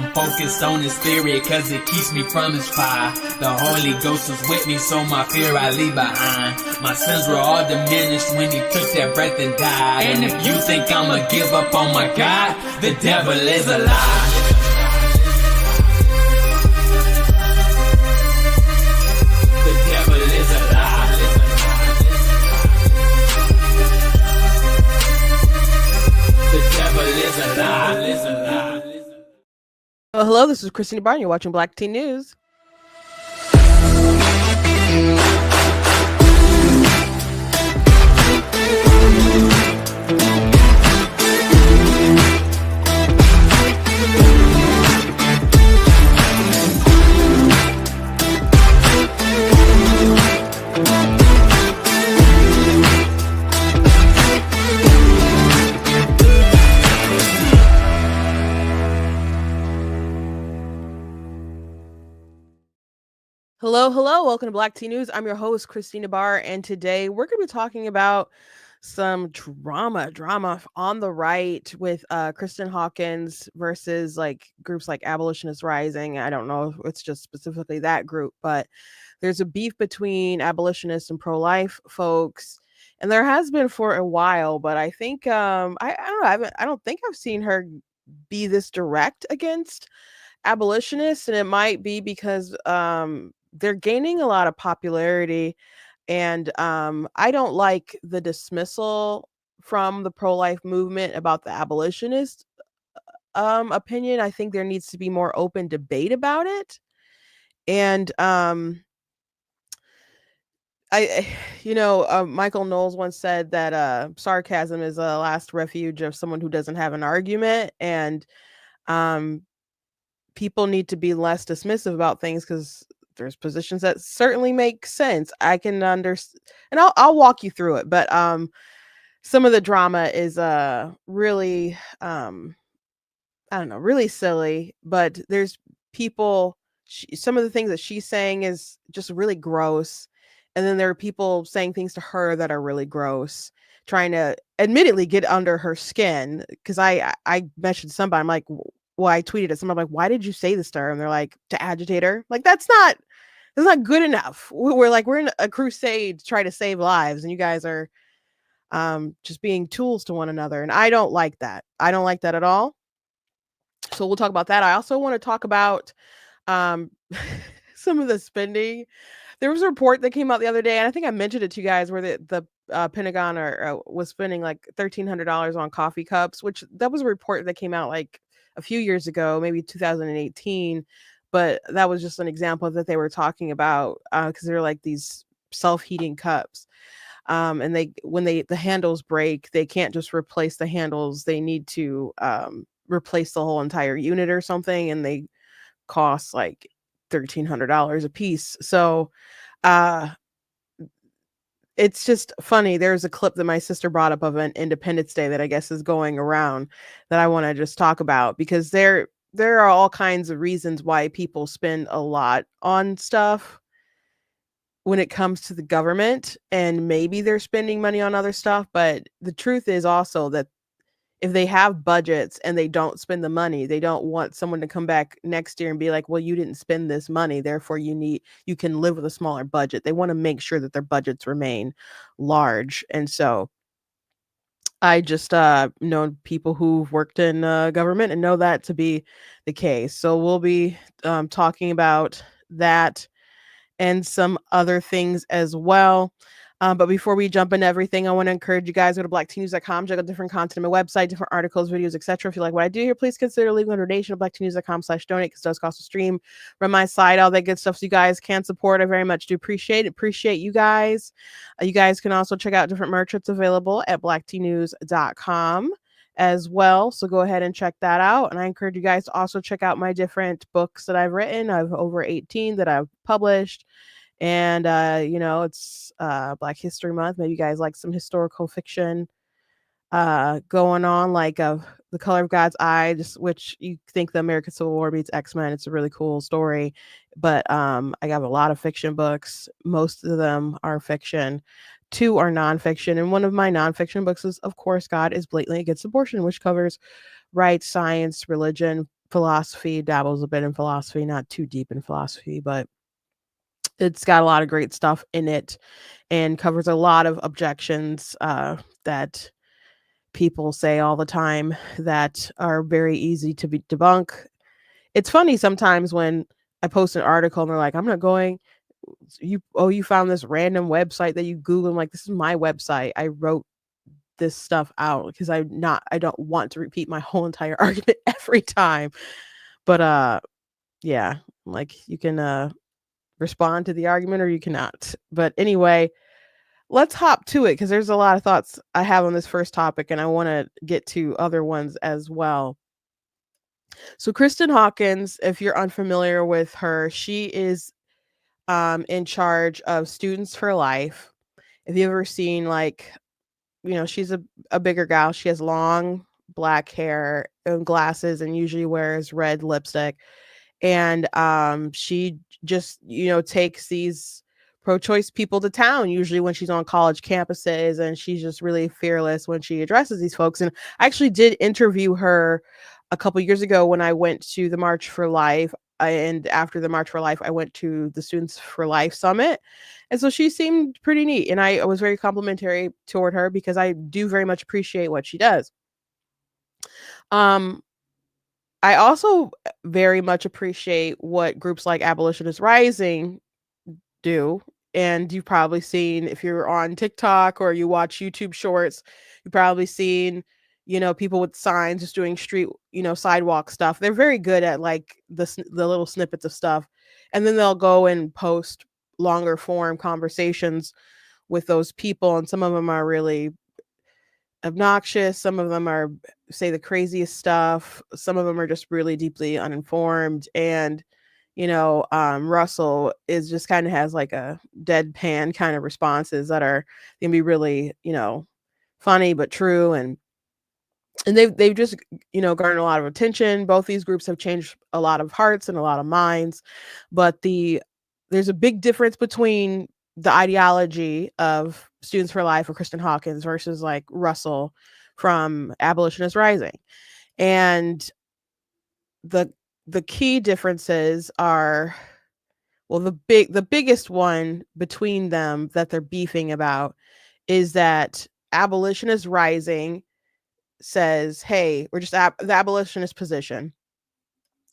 I'm focused on his spirit cause it keeps me from his fire. The Holy Ghost was with me, so my fear I leave behind. My sins were all diminished when he took that breath and died. And if you think I'ma give up on my God, the devil is a lie. The devil is a lie. The devil is a lie. Well, hello, this is Kristen Hawkins. You're watching Black Teen News. Hello, welcome to Black Teen News. I'm your host, Christina Barr, and today we're going to be talking about some drama on the right with Kristen Hawkins versus like groups like Abolitionists Rising. I don't know if it's just specifically that group, but there's a beef between abolitionists and pro-life folks, and there has been for a while, but I think I don't know, I don't think I've seen her be this direct against abolitionists, and it might be because they're gaining a lot of popularity, and I don't like the dismissal from the pro-life movement about the abolitionist opinion. I think there needs to be more open debate about it, and Michael Knowles once said that sarcasm is a last refuge of someone who doesn't have an argument, and people need to be less dismissive about things because there's positions that certainly make sense. I can understand, and I'll walk you through it. But some of the drama is really I don't know, really silly. But there's people. Some of the things that she's saying is just really gross, and then there are people saying things to her that are really gross, trying to admittedly get under her skin. Because I mentioned somebody, I'm like, well, I tweeted at someone, I'm like, why did you say this to her? And they're like, to agitate her. Like, that's not good enough. We're in a crusade to try to save lives, and you guys are just being tools to one another. And I don't like that. I don't like that at all. So we'll talk about that. I also want to talk about some of the spending. There was a report that came out the other day, and I think I mentioned it to you guys, where the Pentagon was spending like $1,300 on coffee cups, which that was a report that came out like a few years ago, maybe 2018. But that was just an example that they were talking about, because they're like these self-heating cups. And when the handles break, they can't just replace the handles. They need to replace the whole entire unit or something, and they cost like $1,300 a piece. So it's just funny. There's a clip that my sister brought up of an Independence Day that I guess is going around that I want to just talk about, because there are all kinds of reasons why people spend a lot on stuff when it comes to the government, and maybe they're spending money on other stuff. But the truth is also that if they have budgets and they don't spend the money, they don't want someone to come back next year and be like, well, you didn't spend this money, therefore you can live with a smaller budget. They want to make sure that their budgets remain large. And so I just know people who've worked in government and know that to be the case. So we'll be talking about that and some other things as well. But before we jump into everything, I want to encourage you guys to go to blackteennews.com, check out different content on my website, different articles, videos, etc. If you like what I do here, please consider leaving a donation at blackteennews.com/donate, because it does cost a stream, run my site, all that good stuff. So you guys can support. I very much do appreciate you guys. You guys can also check out different merch that's available at blackteennews.com as well. So go ahead and check that out. And I encourage you guys to also check out my different books that I've written. I've over 18 that I've published. And, it's Black History Month. Maybe you guys like some historical fiction going on, like The Color of God's Eye, which you think the American Civil War meets X-Men. It's a really cool story. But I have a lot of fiction books. Most of them are fiction. 2 are nonfiction. And one of my nonfiction books is, of course, God is Blatantly Against Abortion, which covers rights, science, religion, philosophy, dabbles a bit in philosophy, not too deep in philosophy, but it's got a lot of great stuff in it and covers a lot of objections that people say all the time that are very easy to be debunk. It's funny sometimes when I post an article and they're like, I'm not going, you found this random website that you Google. I'm like, this is my website. I wrote this stuff out because I don't want to repeat my whole entire argument every time. But yeah, like you can respond to the argument or you cannot. But anyway, let's hop to it because there's a lot of thoughts I have on this first topic and I want to get to other ones as well. So Kristen Hawkins, if you're unfamiliar with her, she is in charge of Students for Life. If you've ever seen like, she's a bigger gal. She has long black hair and glasses and usually wears red lipstick. And she just, takes these pro-choice people to town, usually when she's on college campuses, and she's just really fearless when she addresses these folks. And I actually did interview her a couple years ago when I went to the March for Life. And after the March for Life, I went to the Students for Life Summit. And so she seemed pretty neat. And I was very complimentary toward her because I do very much appreciate what she does. I also very much appreciate what groups like Abolitionist Rising do. And you've probably seen, if you're on TikTok or you watch YouTube shorts, you've probably seen, people with signs just doing street, sidewalk stuff. They're very good at like the little snippets of stuff. And then they'll go and post longer form conversations with those people. And some of them are really obnoxious. Some of them are say the craziest stuff. Some of them are just really deeply uninformed. And Russell is just kind of has like a deadpan kind of responses that are gonna be really, funny but true. And they've just, garnered a lot of attention. Both these groups have changed a lot of hearts and a lot of minds. But there's a big difference between the ideology of Students for Life or Kristen Hawkins versus like Russell from Abolitionist Rising. And the key differences are, well, the biggest one between them that they're beefing about is that Abolitionist Rising says, hey, we're just the abolitionist position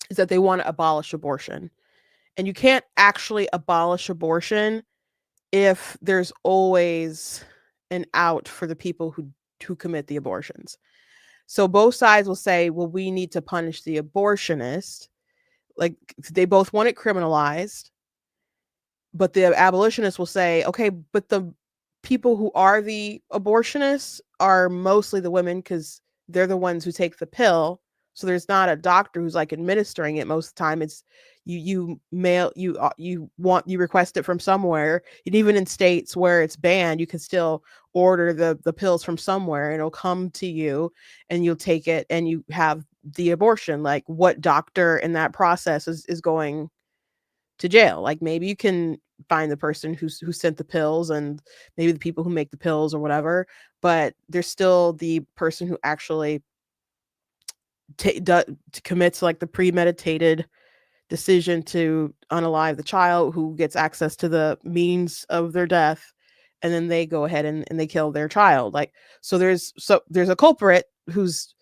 is that they want to abolish abortion. And you can't actually abolish abortion if there's always an out for the people who commit the abortions. So both sides will say, well, we need to punish the abortionist. Like they both want it criminalized. But the abolitionists will say, okay, but the people who are the abortionists are mostly the women because they're the ones who take the pill. So there's not a doctor who's like administering it most of the time. It's you request it from somewhere. And even in states where it's banned, you can still order the pills from somewhere and it'll come to you and you'll take it and you have the abortion. Like what doctor in that process is going to jail? Like maybe you can find the person who sent the pills and maybe the people who make the pills or whatever, but there's still the person who actually commits like the premeditated decision to unalive the child, who gets access to the means of their death, and then they go ahead and they kill their child. Like so there's a culprit who's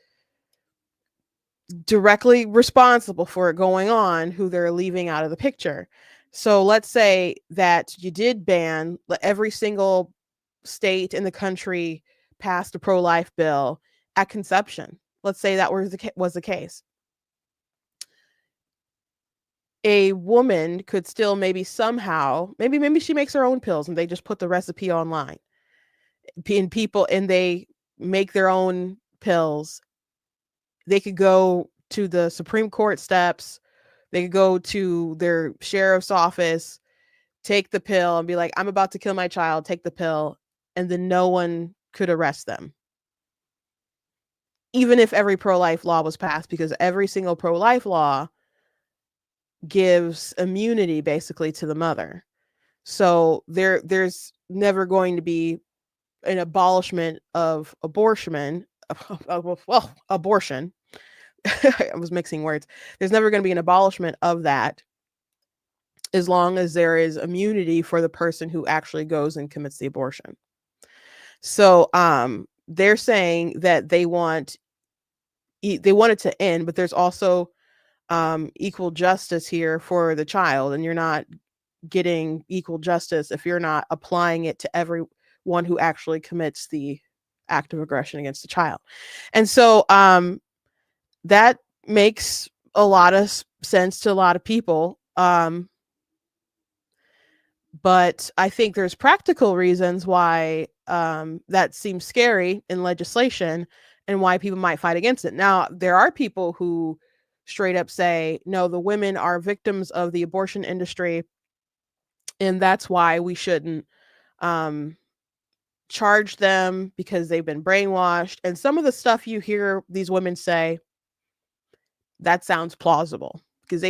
directly responsible for it going on, who they're leaving out of the picture. So let's say that you did ban every single state in the country passed a pro-life bill at conception. Let's say that was the case. A woman could still maybe somehow, maybe she makes her own pills and they just put the recipe online. And they make their own pills. They could go to the Supreme Court steps. They could go to their sheriff's office, take the pill and be like, I'm about to kill my child, take the pill. And then no one could arrest them. Even if every pro-life law was passed, because every single pro-life law gives immunity basically to the mother. So there's never going to be an abolishment of abortion. I was mixing words. There's never going to be an abolishment of that as long as there is immunity for the person who actually goes and commits the abortion. So they're saying that they want it to end, but there's also equal justice here for the child, and you're not getting equal justice if you're not applying it to everyone who actually commits the act of aggression against the child. And so that makes a lot of sense to a lot of people. But I think there's practical reasons why that seems scary in legislation and why people might fight against it. Now, there are people who straight up say, no, the women are victims of the abortion industry, and that's why we shouldn't charge them because they've been brainwashed. And some of the stuff you hear these women say, that sounds plausible because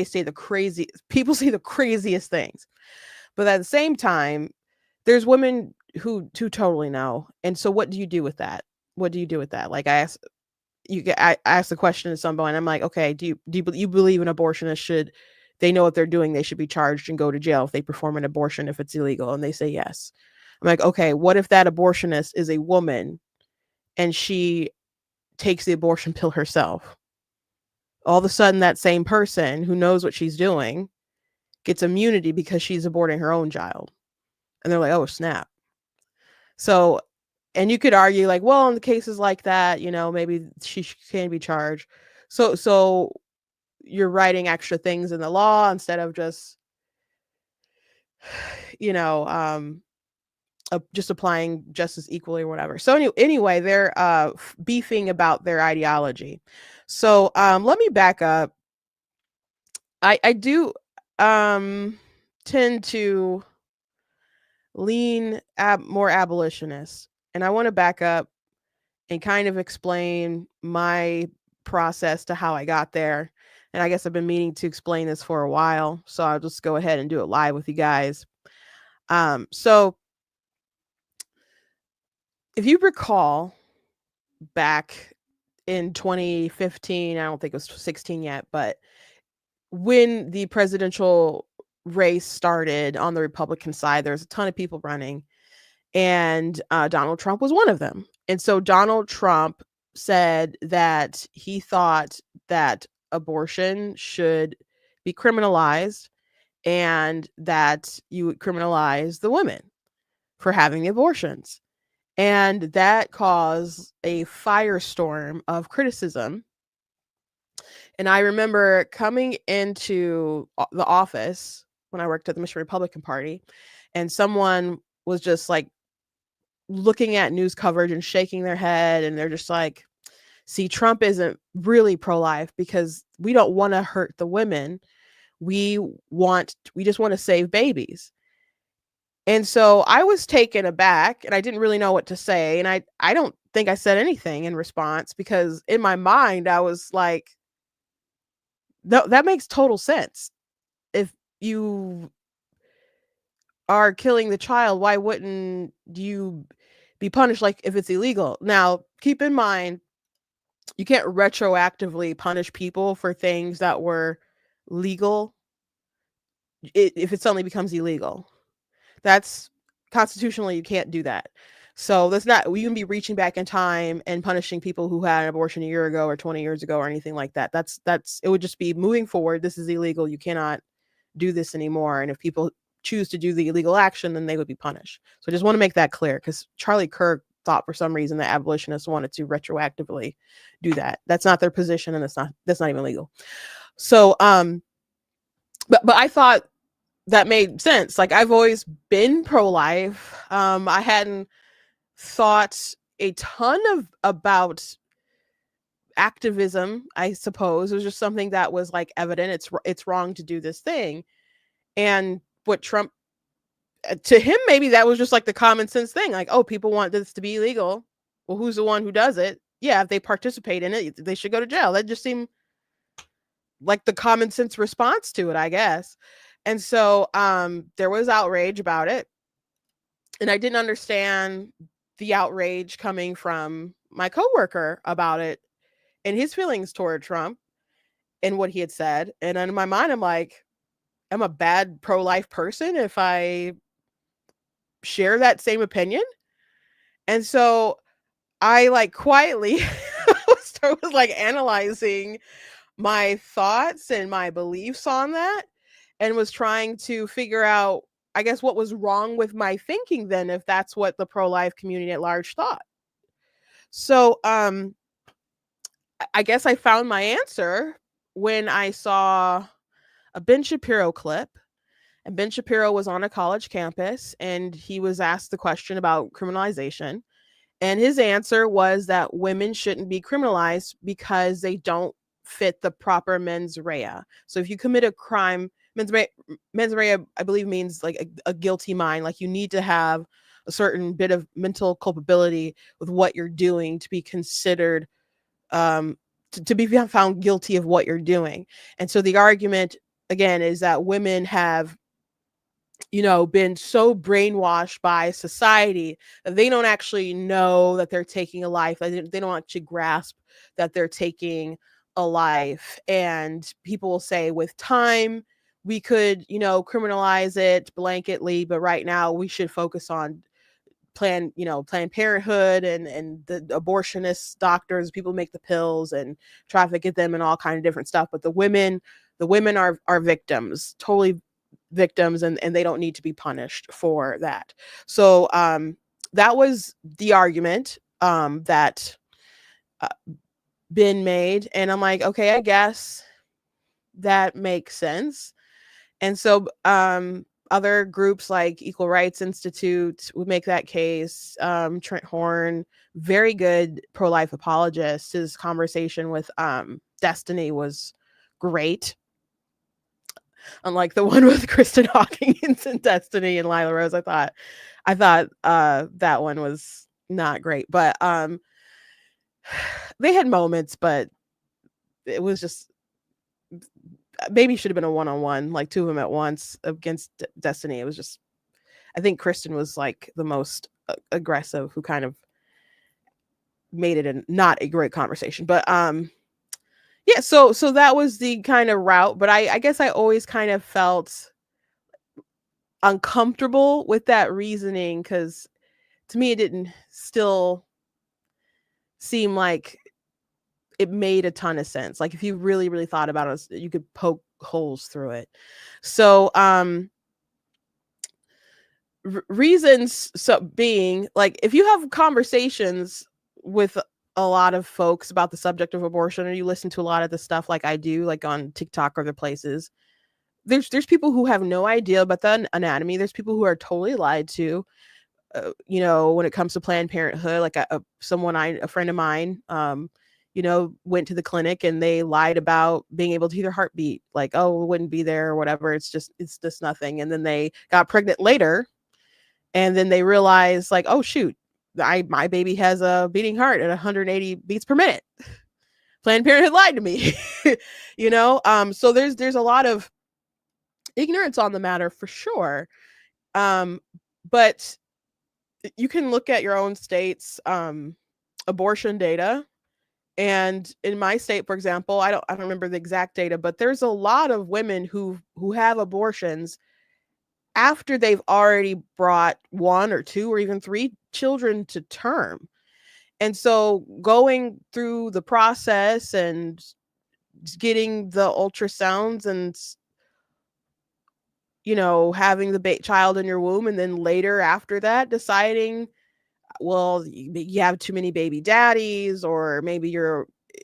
people say the craziest things. But at the same time, there's women who totally know. And so what do you do with that? What do you do with that? Like I asked the question to somebody, I'm like, okay, do you believe an abortionist should, they know what they're doing, they should be charged and go to jail if they perform an abortion if it's illegal? And they say yes. I'm like, okay, what if that abortionist is a woman and she takes the abortion pill herself? All of a sudden, that same person who knows what she's doing gets immunity because she's aborting her own child. And they're like, oh, snap. So, and you could argue like, well, in the cases like that, maybe she can be charged. So you're writing extra things in the law instead of just, just applying justice equally or whatever. So anyway, they're beefing about their ideology. So let me back up. I do tend to lean more abolitionist, and I want to back up and kind of explain my process to how I got there. And I guess I've been meaning to explain this for a while, so I'll just go ahead and do it live with you guys. So if you recall back in 2015, I don't think it was 16 yet, but when the presidential race started on the Republican side, there was a ton of people running, and Donald Trump was one of them. And so Donald Trump said that he thought that abortion should be criminalized and that you would criminalize the women for having the abortions. And that caused a firestorm of criticism. And I remember coming into the office when I worked at the Michigan Republican Party, and someone was just like looking at news coverage and shaking their head. And they're just like, see, Trump isn't really pro-life because we don't want to hurt the women. We just want to save babies. And so I was taken aback and I didn't really know what to say. And I don't think I said anything in response because in my mind, I was like, no, that makes total sense. If you are killing the child, why wouldn't you be punished like if it's illegal? Now, keep in mind, you can't retroactively punish people for things that were legal if it suddenly becomes illegal. That's constitutionally, you can't do that. So that's not, you can be reaching back in time and punishing people who had an abortion a year ago or 20 years ago or anything like that. That's it would just be moving forward. This is illegal. You cannot do this anymore. And if people choose to do the illegal action, then they would be punished. So I just want to make that clear because Charlie Kirk thought for some reason that abolitionists wanted to retroactively do that. That's not their position, and that's not even legal. So but I thought that made sense. Like, I've always been pro-life. I hadn't thought a ton about activism, I suppose. It was just something that was like evident. It's wrong to do this thing. And what Trump, to him, maybe that was just like the common sense thing. Like, oh, people want this to be illegal. Well, who's the one who does it? Yeah, if they participate in it, they should go to jail. That just seemed like the common sense response to it, I guess. And so there was outrage about it. And I didn't understand the outrage coming from my coworker about it and his feelings toward Trump. in what he had said. And in my mind, I'm like, I'm a bad pro-life person if I share that same opinion. And so I like quietly was like analyzing my thoughts and my beliefs on that, and was trying to figure out, I guess, what was wrong with my thinking then, if that's what the pro-life community at large thought. So I guess I found my answer when I saw a Ben Shapiro clip. And Ben Shapiro was on a college campus, and he was asked the question about criminalization. And his answer was that women shouldn't be criminalized because they don't fit the proper mens rea. So if you commit a crime, mens rea, I believe, means like a guilty mind. Like you need to have a certain bit of mental culpability with what you're doing to be considered, to be found guilty of what you're doing. And so the argument again is that women have, been so brainwashed by society that they don't actually know that they're taking a life. They don't actually grasp that they're taking a life. And people will say with time, we could, criminalize it blanketly, but right now we should focus on Planned Parenthood and the abortionist doctors, people make the pills and traffic at them and all kind of different stuff. But the women are victims, totally victims, and they don't need to be punished for that. So that was the argument that been made, and I'm like, okay, I guess that makes sense. And so other groups like Equal Rights Institute would make that case. Trent Horn, very good pro-life apologist. His conversation with Destiny was great. Unlike the one with Kristen Hawkins and Destiny and Lila Rose, I thought that one was not great. But they had moments, but it was just, maybe should have been a one-on-one, like two of them at once against Destiny. It was just, I think Kristen was like the most aggressive, who kind of made it not a great conversation. But yeah, so that was the kind of route. But I guess I always kind of felt uncomfortable with that reasoning, because to me it didn't still seem like it made a ton of sense. Like if you really, really thought about it, you could poke holes through it. So reasons being, like, if you have conversations with a lot of folks about the subject of abortion, or you listen to a lot of the stuff like I do, like on TikTok or other places, there's people who have no idea about the anatomy. There's people who are totally lied to. When it comes to Planned Parenthood, like a friend of mine, went to the clinic and they lied about being able to hear their heartbeat. Like, oh, it wouldn't be there or whatever. It's just nothing. And then they got pregnant later, and then they realized, like, oh shoot, my baby has a beating heart at 180 beats per minute. Planned Parenthood lied to me. So there's a lot of ignorance on the matter for sure. But you can look at your own state's abortion data. And in my state, for example, I don't remember the exact data, but there's a lot of women who have abortions after they've already brought one or two or even three children to term. And so going through the process and getting the ultrasounds and having the child in your womb, and then later after that deciding, well, you have too many baby daddies, or maybe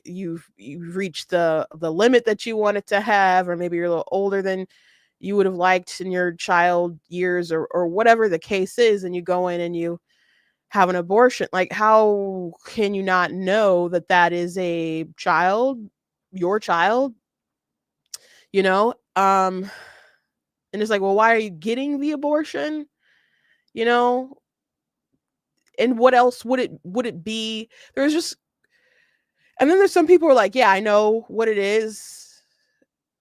you've reached the limit that you wanted to have, or maybe you're a little older than you would have liked in your child years, or whatever the case is, and you go in and you have an abortion. Like, how can you not know that that is a child, your child? And it's like, well, why are you getting the abortion? And what else would it be? There's just, and then there's some people who are like, yeah, I know what it is,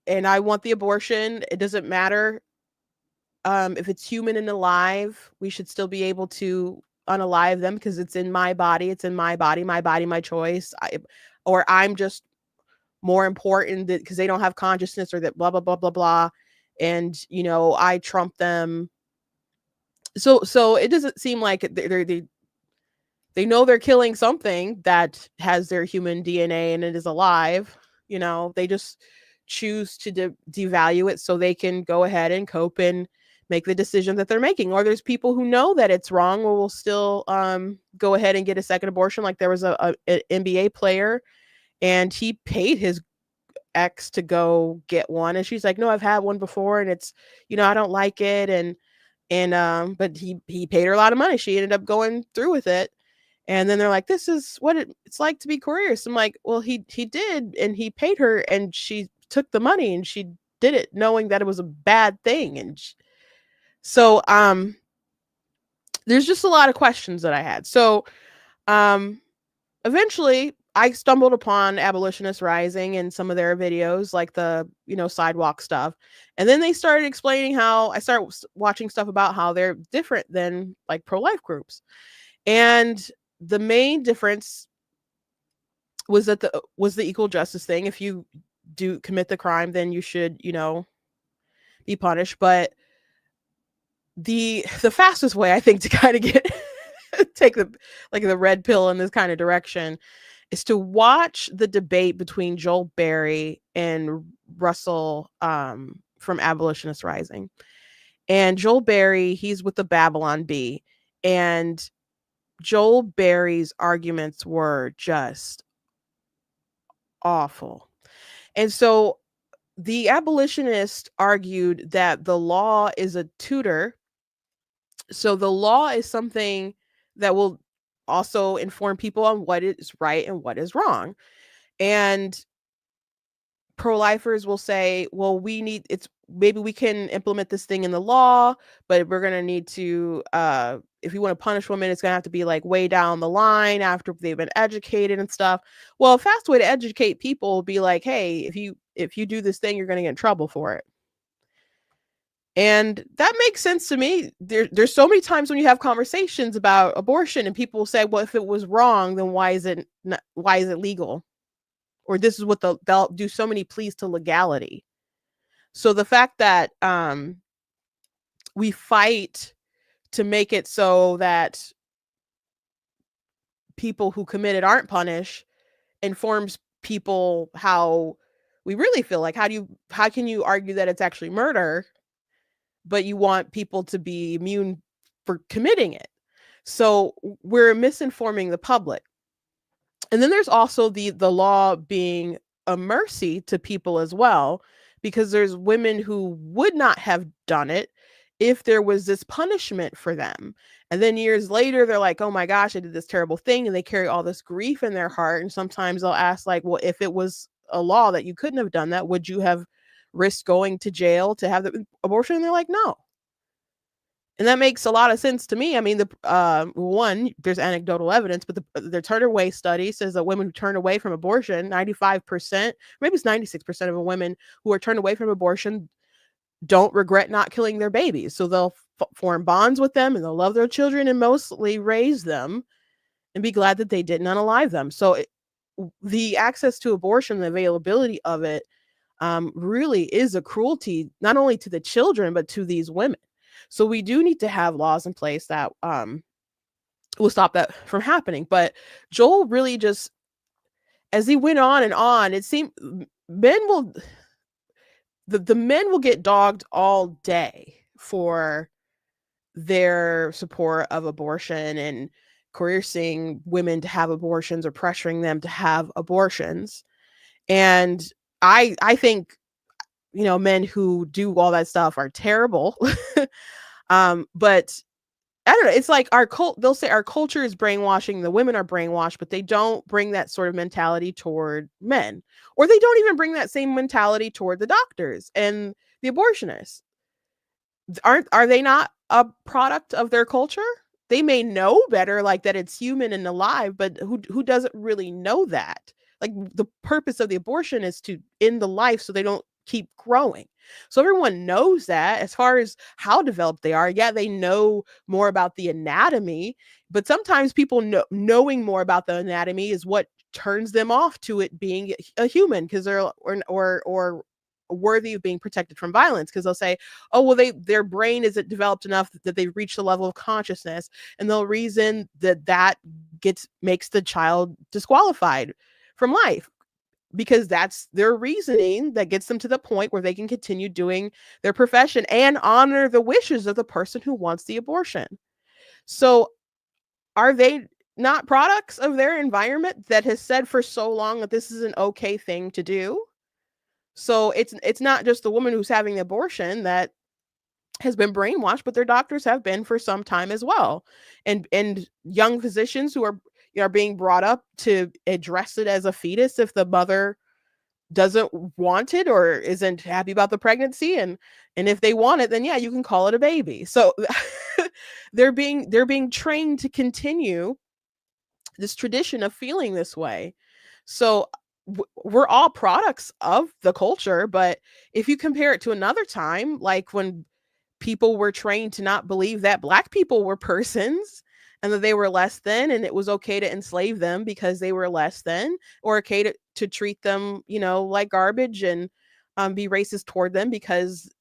and I want the abortion. It doesn't matter if it's human and alive. We should still be able to unalive them because it's in my body. It's in my body, my choice. I'm just more important because they don't have consciousness, or that blah blah blah blah blah, and I trump them. So it doesn't seem like they know they're killing something that has their human DNA and it is alive. They just choose to devalue it so they can go ahead and cope and make the decision that they're making. Or there's people who know that it's wrong or will still go ahead and get a second abortion. Like there was an NBA player, and he paid his ex to go get one, and she's like, no, I've had one before, and it's I don't like it, and but he paid her a lot of money. She ended up going through with it. And then they're like, this is what it's like to be coerced. I'm like, well, he did, and he paid her, and she took the money, and she did it knowing that it was a bad thing. And so there's just a lot of questions that I had. So eventually I stumbled upon Abolitionists Rising and some of their videos, like the sidewalk stuff. And then they started explaining how I started watching stuff about how they're different than like pro-life groups. And the main difference was that the equal justice thing. If you do commit the crime, then you should, be punished. But the fastest way, I think, to kind of get take the red pill in this kind of direction is to watch the debate between Joel Berry and Russell from Abolitionists Rising. And Joel Berry, he's with the Babylon Bee, and Joel Berry's arguments were just awful. And so the abolitionist argued that the law is a tutor. So the law is something that will also inform people on what is right and what is wrong. And pro-lifers will say, well, maybe we can implement this thing in the law, but we're going to need to, if you want to punish women, it's going to have to be like way down the line after they've been educated and stuff. Well, a fast way to educate people will be like, hey, if you do this thing, you're going to get in trouble for it. And that makes sense to me. There's so many times when you have conversations about abortion and people say, well, if it was wrong, then why is it legal? Or this is what they'll do so many pleas to legality. So the fact that we fight to make it so that people who committed aren't punished informs people how we really feel. Like, how can you argue that it's actually murder, but you want people to be immune for committing it? So we're misinforming the public. And then there's also the law being a mercy to people as well, because there's women who would not have done it if there was this punishment for them. And then years later, they're like, oh my gosh, I did this terrible thing. And they carry all this grief in their heart. And sometimes they'll ask, like, well, if it was a law that you couldn't have done that, would you have risked going to jail to have the abortion? And they're like, no. And that makes a lot of sense to me. I mean, there's anecdotal evidence, but the turn away study says that women who turn away from abortion, 95%, maybe it's 96% of women who are turned away from abortion don't regret not killing their babies. So they'll form bonds with them, and they'll love their children and mostly raise them and be glad that they didn't unalive them. So the access to abortion, the availability of it, really is a cruelty, not only to the children, but to these women. So we do need to have laws in place that will stop that from happening. But Joel really just, as he went on and on, it seemed the men will get dogged all day for their support of abortion and coercing women to have abortions or pressuring them to have abortions. And I think, men who do all that stuff are terrible. But I don't know. It's like they'll say our culture is brainwashing. The women are brainwashed, but they don't bring that sort of mentality toward men, or they don't even bring that same mentality toward the doctors and the abortionists. Are they not a product of their culture? They may know better, like that it's human and alive, but who doesn't really know that? Like, the purpose of the abortion is to end the life so they don't keep growing. So everyone knows that. As far as how developed they are, yeah, they know more about the anatomy, but sometimes people knowing more about the anatomy is what turns them off to it being a human, because they're or worthy of being protected from violence, because they'll say, oh well, their brain isn't developed enough that they've reached the level of consciousness, and they'll reason that makes the child disqualified from life, because that's their reasoning that gets them to the point where they can continue doing their profession and honor the wishes of the person who wants the abortion. So are they not products of their environment that has said for so long that this is an okay thing to do? So it's not just the woman who's having the abortion that has been brainwashed, but their doctors have been for some time as well. And young physicians who are being brought up to address it as a fetus if the mother doesn't want it or isn't happy about the pregnancy, and if they want it, then yeah, you can call it a baby. So they're being trained to continue this tradition of feeling this way. So we're all products of the culture, but if you compare it to another time, like when people were trained to not believe that Black people were persons and that they were less than, and it was okay to enslave them because they were less than, or okay to treat them, like garbage, and be racist toward them because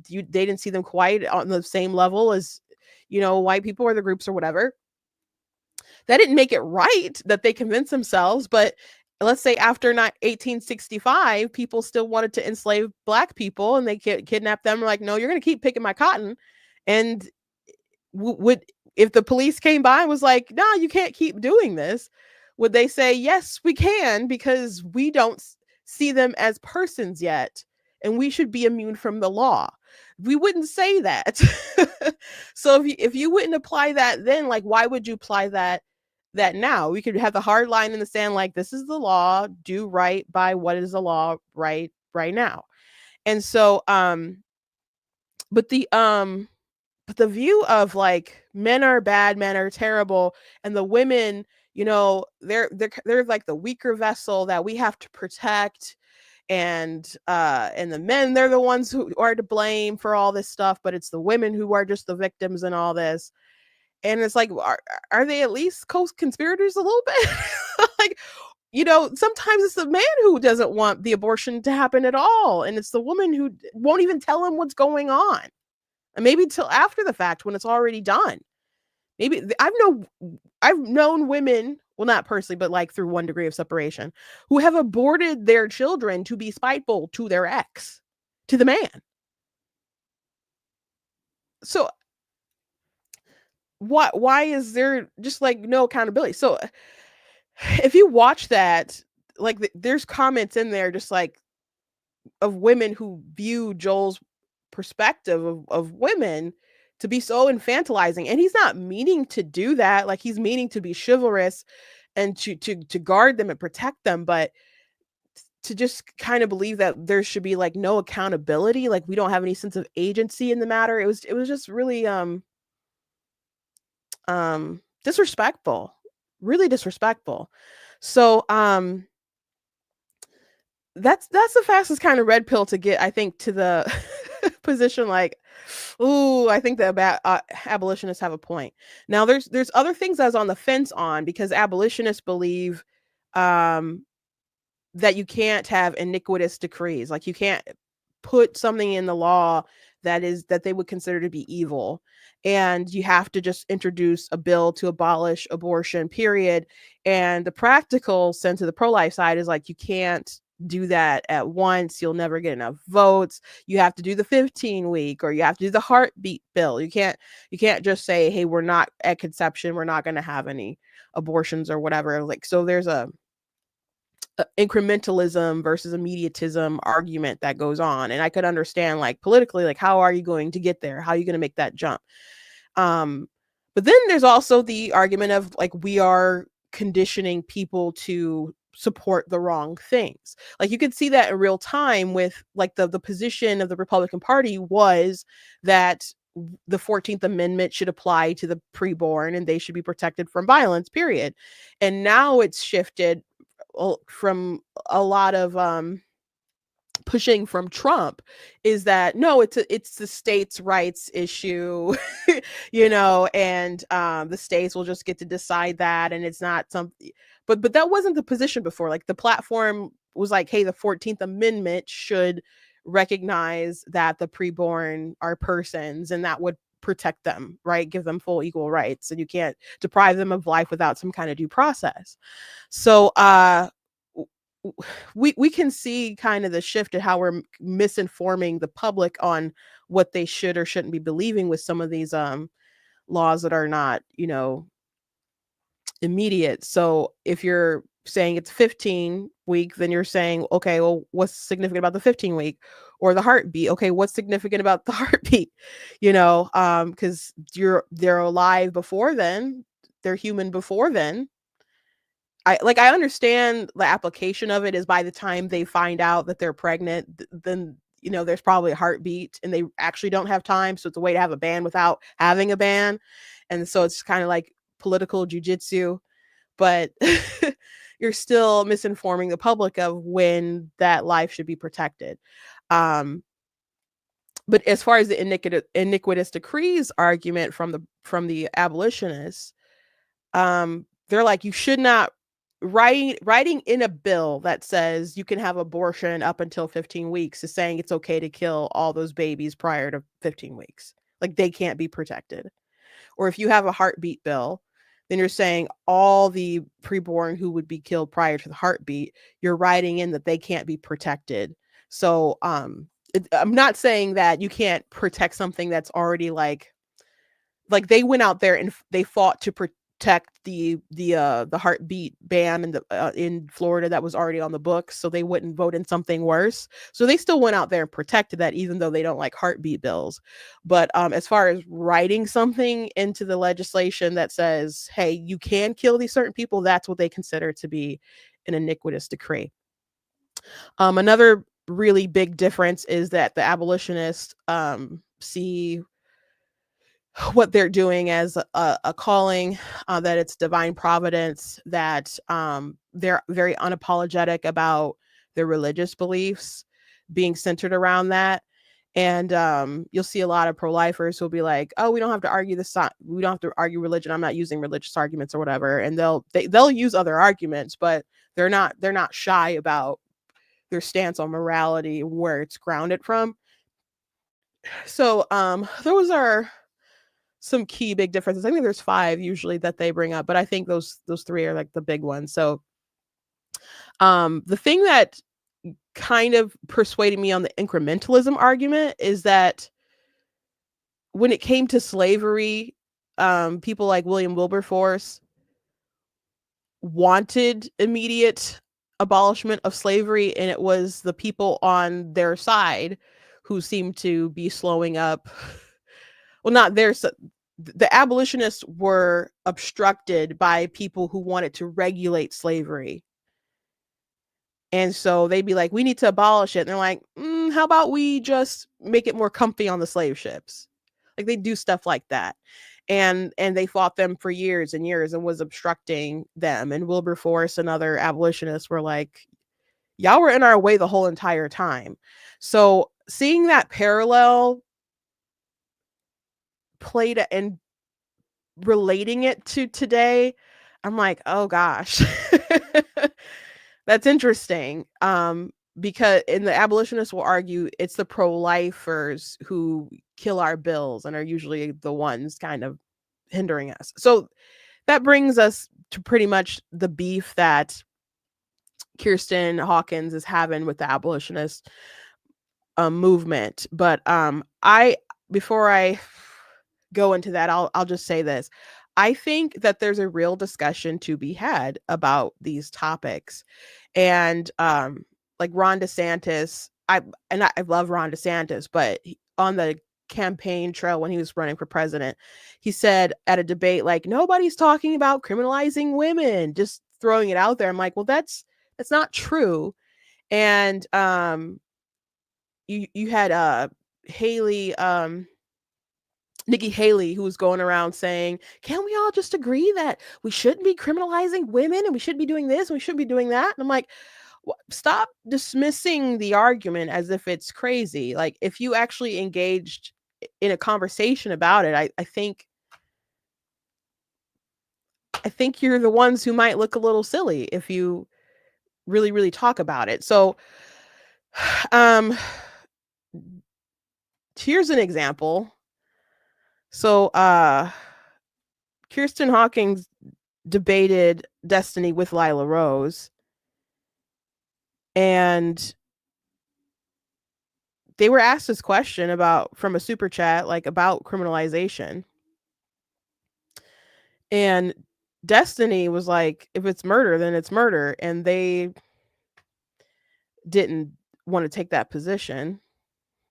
they didn't see them quite on the same level as, white people or the groups or whatever. That didn't make it right that they convinced themselves, but let's say after 1865, people still wanted to enslave Black people, and they kidnap them. Like, no, you're going to keep picking my cotton. And would, if the police came by and was like, no, you can't keep doing this, would they say, yes, we can, because we don't see them as persons yet, and we should be immune from the law? We wouldn't say that. So if you wouldn't apply that then, like, why would you apply that now? We could have the hard line in the sand, like, this is the law, do right by what is the law right now. And so but the view of like men are bad, men are terrible, and the women, they're like the weaker vessel that we have to protect, and the men, they're the ones who are to blame for all this stuff, but it's the women who are just the victims in all this. And it's like, are they at least co-conspirators a little bit? Like, sometimes it's the man who doesn't want the abortion to happen at all, and it's the woman who won't even tell him what's going on, and maybe till after the fact when it's already done. Maybe I've known women, well, not personally, but like through one degree of separation, who have aborted their children to be spiteful to their ex, to the man. So why is there just like no accountability? So if you watch that, like there's comments in there just like of women who view Joel's perspective of women to be so infantilizing, and he's not meaning to do that. Like, he's meaning to be chivalrous and to guard them and protect them, but to just kind of believe that there should be like no accountability, like we don't have any sense of agency in the matter. It was just really disrespectful, really disrespectful. So that's the fastest kind of red pill to get, I think, to the position like, ooh, I think that abolitionists have a point. Now there's other things I was on the fence on, because abolitionists believe that you can't have iniquitous decrees. Like, you can't put something in the law that they would consider to be evil, and you have to just introduce a bill to abolish abortion, period. And the practical sense of the pro-life side is like, you can't do that at once. You'll never get enough votes. You have to do the 15-week, or you have to do the heartbeat bill. You can't just say, hey, we're not at conception, we're not going to have any abortions or whatever. Like, so there's a incrementalism versus immediatism argument that goes on. And I could understand, like, politically, like, how are you going to get there? How are you going to make that jump? But then there's also the argument of like, we are conditioning people to support the wrong things. Like, you could see that in real time with like the position of the Republican Party was that the 14th Amendment should apply to the preborn and they should be protected from violence, period. And now it's shifted from a lot of pushing from Trump is that no, it's the states' rights issue, and the states will just get to decide that, and it's not something. But that wasn't the position before. Like the platform was like, hey, the 14th Amendment should recognize that the preborn are persons, and that would protect them, right? Give them full equal rights, and you can't deprive them of life without some kind of due process. So we can see kind of the shift in how we're misinforming the public on what they should or shouldn't be believing with some of these laws that are not, immediate. So if you're saying it's 15 week, then you're saying, okay, well, what's significant about the 15 week? Or the heartbeat? Okay, what's significant about the heartbeat? Because they're alive before then, they're human before then. I understand the application of it is by the time they find out that they're pregnant, then there's probably a heartbeat and they actually don't have time. So it's a way to have a ban without having a ban. And so it's kind of like political jujitsu, but you're still misinforming the public of when that life should be protected. But as far as the iniquitous decrees argument from the abolitionists, they're like, you should not writing in a bill that says you can have abortion up until 15 weeks is saying it's okay to kill all those babies prior to 15 weeks. Like they can't be protected. Or if you have a heartbeat bill, then you're saying all the preborn who would be killed prior to the heartbeat, you're writing in that they can't be protected. So I'm not saying that you can't protect something that's already like they went out there and they fought to protect the heartbeat ban in Florida that was already on the books, so they wouldn't vote in something worse. So they still went out there and protected that, even though they don't like heartbeat bills. But as far as writing something into the legislation that says, hey, you can kill these certain people, that's what they consider to be an iniquitous decree. Another really big difference is that the abolitionists see what they're doing as a calling, that it's divine providence, that they're very unapologetic about their religious beliefs being centered around that. And you'll see a lot of pro-lifers who'll be like, oh, we don't have to argue this, we don't have to argue religion, I'm not using religious arguments or whatever. And they'll use other arguments, but they're not shy about their stance on morality, where it's grounded from. So those are some key big differences. I think there's 5 usually that they bring up, but I think those 3 are like the big ones. So the thing that kind of persuaded me on the incrementalism argument is that when it came to slavery, people like William Wilberforce wanted immediate abolishment of slavery, and it was the people on their side who seemed to be slowing up. Well, not their the abolitionists were obstructed by people who wanted to regulate slavery. And so they'd be like, we need to abolish it. And they're like, how about we just make it more comfy on the slave ships? Like they do stuff like that. And they fought them for years and years and was obstructing them. And Wilberforce and other abolitionists were like, y'all were in our way the whole entire time. So seeing that parallel played and relating it to today, I'm like, oh gosh, that's interesting. Because the abolitionists will argue it's the pro-lifers who kill our bills and are usually the ones kind of hindering us. So that brings us to pretty much the beef that Kristen Hawkins is having with the abolitionist movement. But before I go into that, I'll just say this. I think that there's a real discussion to be had about these topics. And like Ron DeSantis, I love Ron DeSantis, but on the campaign trail when he was running for president, he said at a debate, like, nobody's talking about criminalizing women, just throwing it out there. I'm like, well, that's not true. And you had Nikki Haley, who was going around saying, can we all just agree that we shouldn't be criminalizing women and we shouldn't be doing this and we shouldn't be doing that? And I'm like, stop dismissing the argument as if it's crazy. Like, if you actually engaged in a conversation about it, I think you're the ones who might look a little silly if you really, really talk about it. So, um, here's an example. So, Kristen Hawkins debated Destiny with Lila Rose, and they were asked this question from a super chat, like, about criminalization. And Destiny was like, if it's murder, then it's murder. And they didn't want to take that position.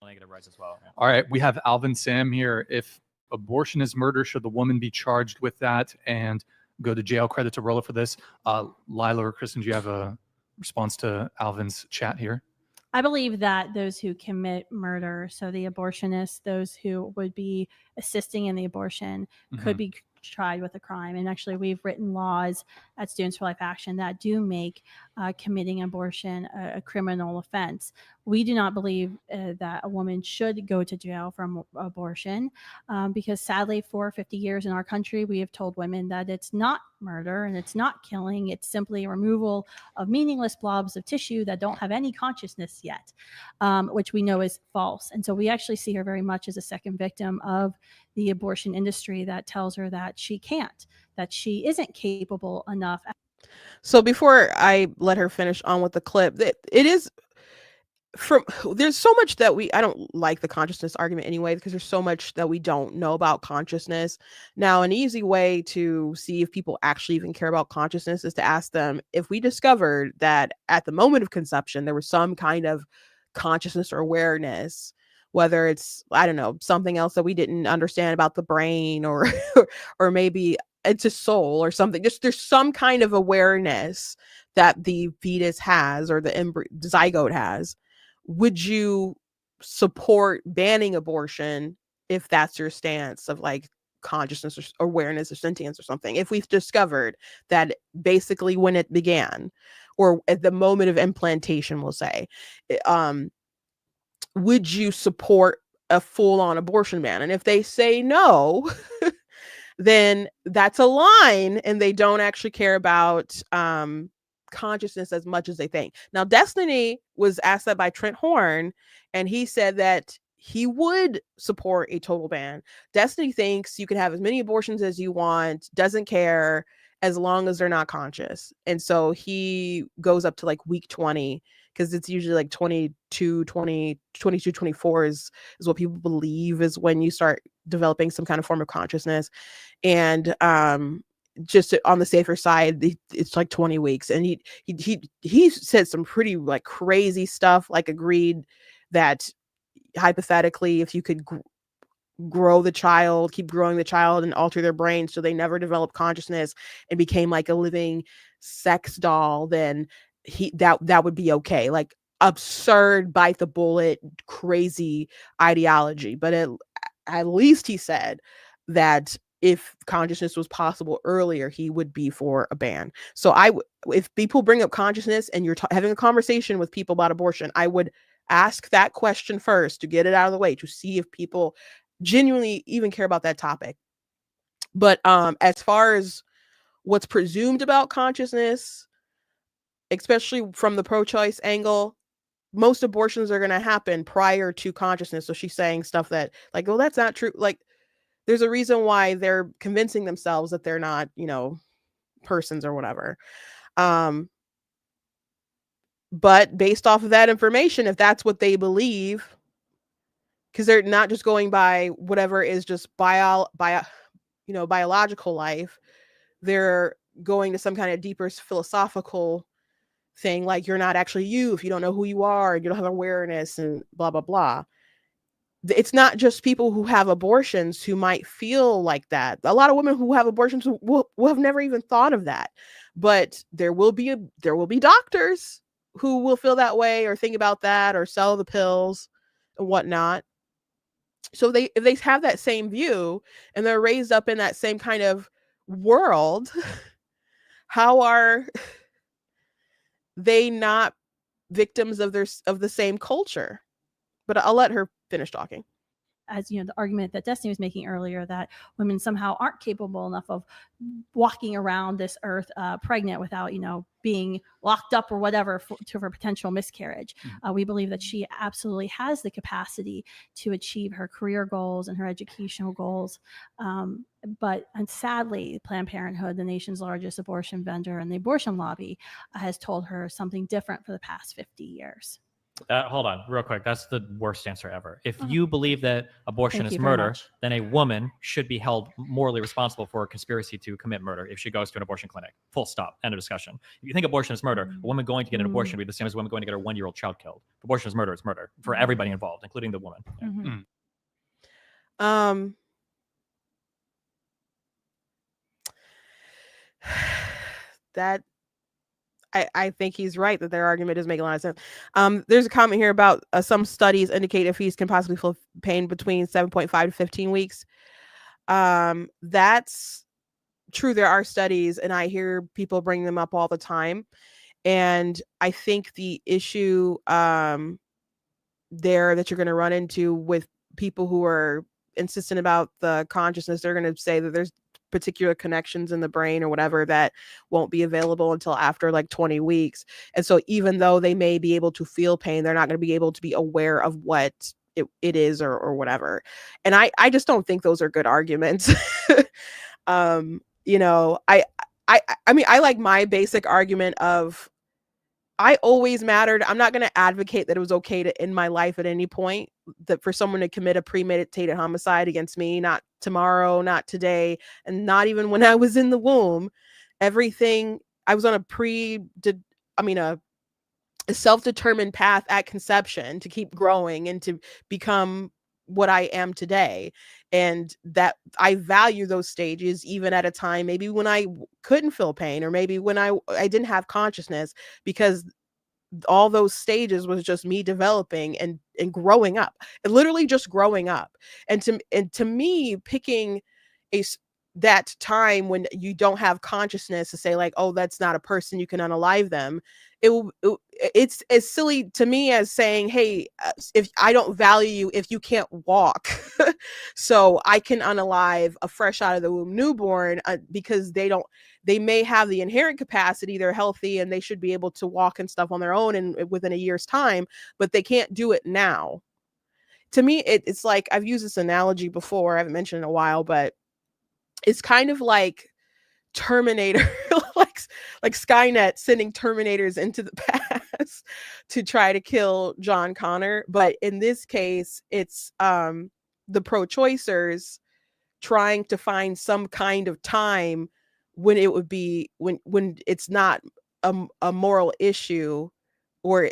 Negative rights as well. All right, we have Alvin Sam here. If abortion is murder, should the woman be charged with that and go to jail? Credit to Rolla for this. Lila or Kristen, do you have a response to Alvin's chat here? I believe that those who commit murder, so the abortionists, those who would be assisting in the abortion, could be tried with a crime. And actually, we've written laws at Students for Life Action that do make committing abortion a criminal offense. We do not believe that a woman should go to jail for abortion because sadly, for 50 years in our country, we have told women that it's not murder and it's not killing. It's simply removal of meaningless blobs of tissue that don't have any consciousness yet, which we know is false. And so we actually see her very much as a second victim of the abortion industry that tells her that she can't, that she isn't capable enough. So before I let her finish on with the clip, it is there's so much that I don't like the consciousness argument anyway, because there's so much that we don't know about consciousness. Now, an easy way to see if people actually even care about consciousness is to ask them, if we discovered that at the moment of conception, there was some kind of consciousness or awareness, whether it's, I don't know, something else that we didn't understand about the brain, or or maybe it's a soul or something. Just there's some kind of awareness that the fetus has, or the zygote has. Would you support banning abortion if that's your stance of like consciousness or awareness or sentience or something? If we've discovered that basically when it began, or at the moment of implantation, we'll say, would you support a full-on abortion ban? And if they say no, then that's a line, and they don't actually care about consciousness as much as they think. Now, Destiny was asked that by Trent Horn, and he said that he would support a total ban. Destiny thinks you can have as many abortions as you want, doesn't care, as long as they're not conscious. And so he goes up to like week 20, because it's usually like 22, 24 is what people believe is when you start developing some kind of form of consciousness. And just on the safer side, it's like 20 weeks. And he said some pretty like crazy stuff, like agreed that hypothetically, if you could grow the child, keep growing the child, and alter their brain so they never develop consciousness and became like a living sex doll, then that would be okay. Like, absurd, bite the bullet, crazy ideology. But at least he said that if consciousness was possible earlier, he would be for a ban. So if people bring up consciousness and you're having a conversation with people about abortion, I would ask that question first to get it out of the way, to see if people genuinely even care about that topic. But as far as what's presumed about consciousness, especially from the pro-choice angle, most abortions are going to happen prior to consciousness. So she's saying stuff that like, oh, that's not true. Like, there's a reason why they're convincing themselves that they're not, persons or whatever. But based off of that information, if that's what they believe, because they're not just going by whatever is just biological life, they're going to some kind of deeper philosophical thing, like you're not actually you if you don't know who you are and you don't have awareness and blah blah blah. It's not just people who have abortions who might feel like that. A lot of women who have abortions will have never even thought of that. But there will be doctors who will feel that way or think about that or sell the pills and whatnot. So if they have that same view and they're raised up in that same kind of world, how are they not victims of the same culture. But I'll let her finish talking. As you know, the argument that Destiny was making earlier, that women somehow aren't capable enough of walking around this earth pregnant without, you know, being locked up or whatever for potential miscarriage. We believe that she absolutely has the capacity to achieve her career goals and her educational goals. But sadly, Planned Parenthood, the nation's largest abortion vendor and the abortion lobby, has told her something different for the past 50 years. Hold on, real quick. That's the worst answer ever. If you believe that abortion Thank is you very murder, much. then a woman should be held morally responsible for a conspiracy to commit murder if she goes to an abortion clinic. Full stop. End of discussion. If you think abortion is murder, a woman going to get an abortion would be the same as a woman going to get her 1-year-old child killed. If abortion is murder, it's murder for everybody involved, including the woman. That I think he's right that their argument is making a lot of sense. There's a comment here about some studies indicate if fetus can possibly feel pain between 7.5 to 15 weeks. That's true. There are studies, and I hear people bring them up all the time. And I think the issue there that you're going to run into with people who are insistent about the consciousness, they're going to say that there's particular connections in the brain or whatever that won't be available until after like 20 weeks. And so even though they may be able to feel pain, they're not going to be able to be aware of what it is or whatever. And I just don't think those are good arguments. You know, I mean, I like my basic argument of I always mattered. I'm not going to advocate that it was okay to end my life at any point, that for someone to commit a premeditated homicide against me, not tomorrow, not today, and not even when I was in the womb. Everything, I was on a self-determined path at conception to keep growing and to become what I am today. And that I value those stages, even at a time maybe when I couldn't feel pain, or maybe when I didn't have consciousness, because all those stages was just me developing and growing up, and literally just growing up. And to me, picking that time when you don't have consciousness to say like, oh, that's not a person, you can unalive them. It's as silly to me as saying, hey, if I don't value you if you can't walk, so I can unalive a fresh out of the womb newborn because they may have the inherent capacity, they're healthy and they should be able to walk and stuff on their own and within a year's time, but they can't do it now. To me, it's like, I've used this analogy before, I haven't mentioned it in a while, but it's kind of like Terminator, like Skynet sending Terminators into the past to try to kill John Connor. But in this case, it's the pro-choicers trying to find some kind of time when it would be when it's not a moral issue, or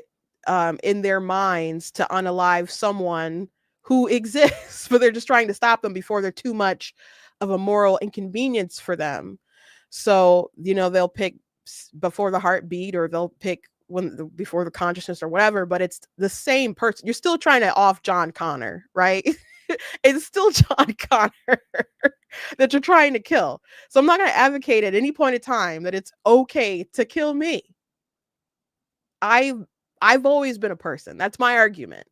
in their minds, to unalive someone who exists, but they're just trying to stop them before they're too much of a moral inconvenience for them. So, you know, they'll pick before the heartbeat, or they'll pick before the consciousness or whatever, but it's the same person. You're still trying to off John Connor, right? It's still John Connor that you're trying to kill. So I'm not going to advocate at any point in time that it's okay to kill me. I've always been a person. That's my argument.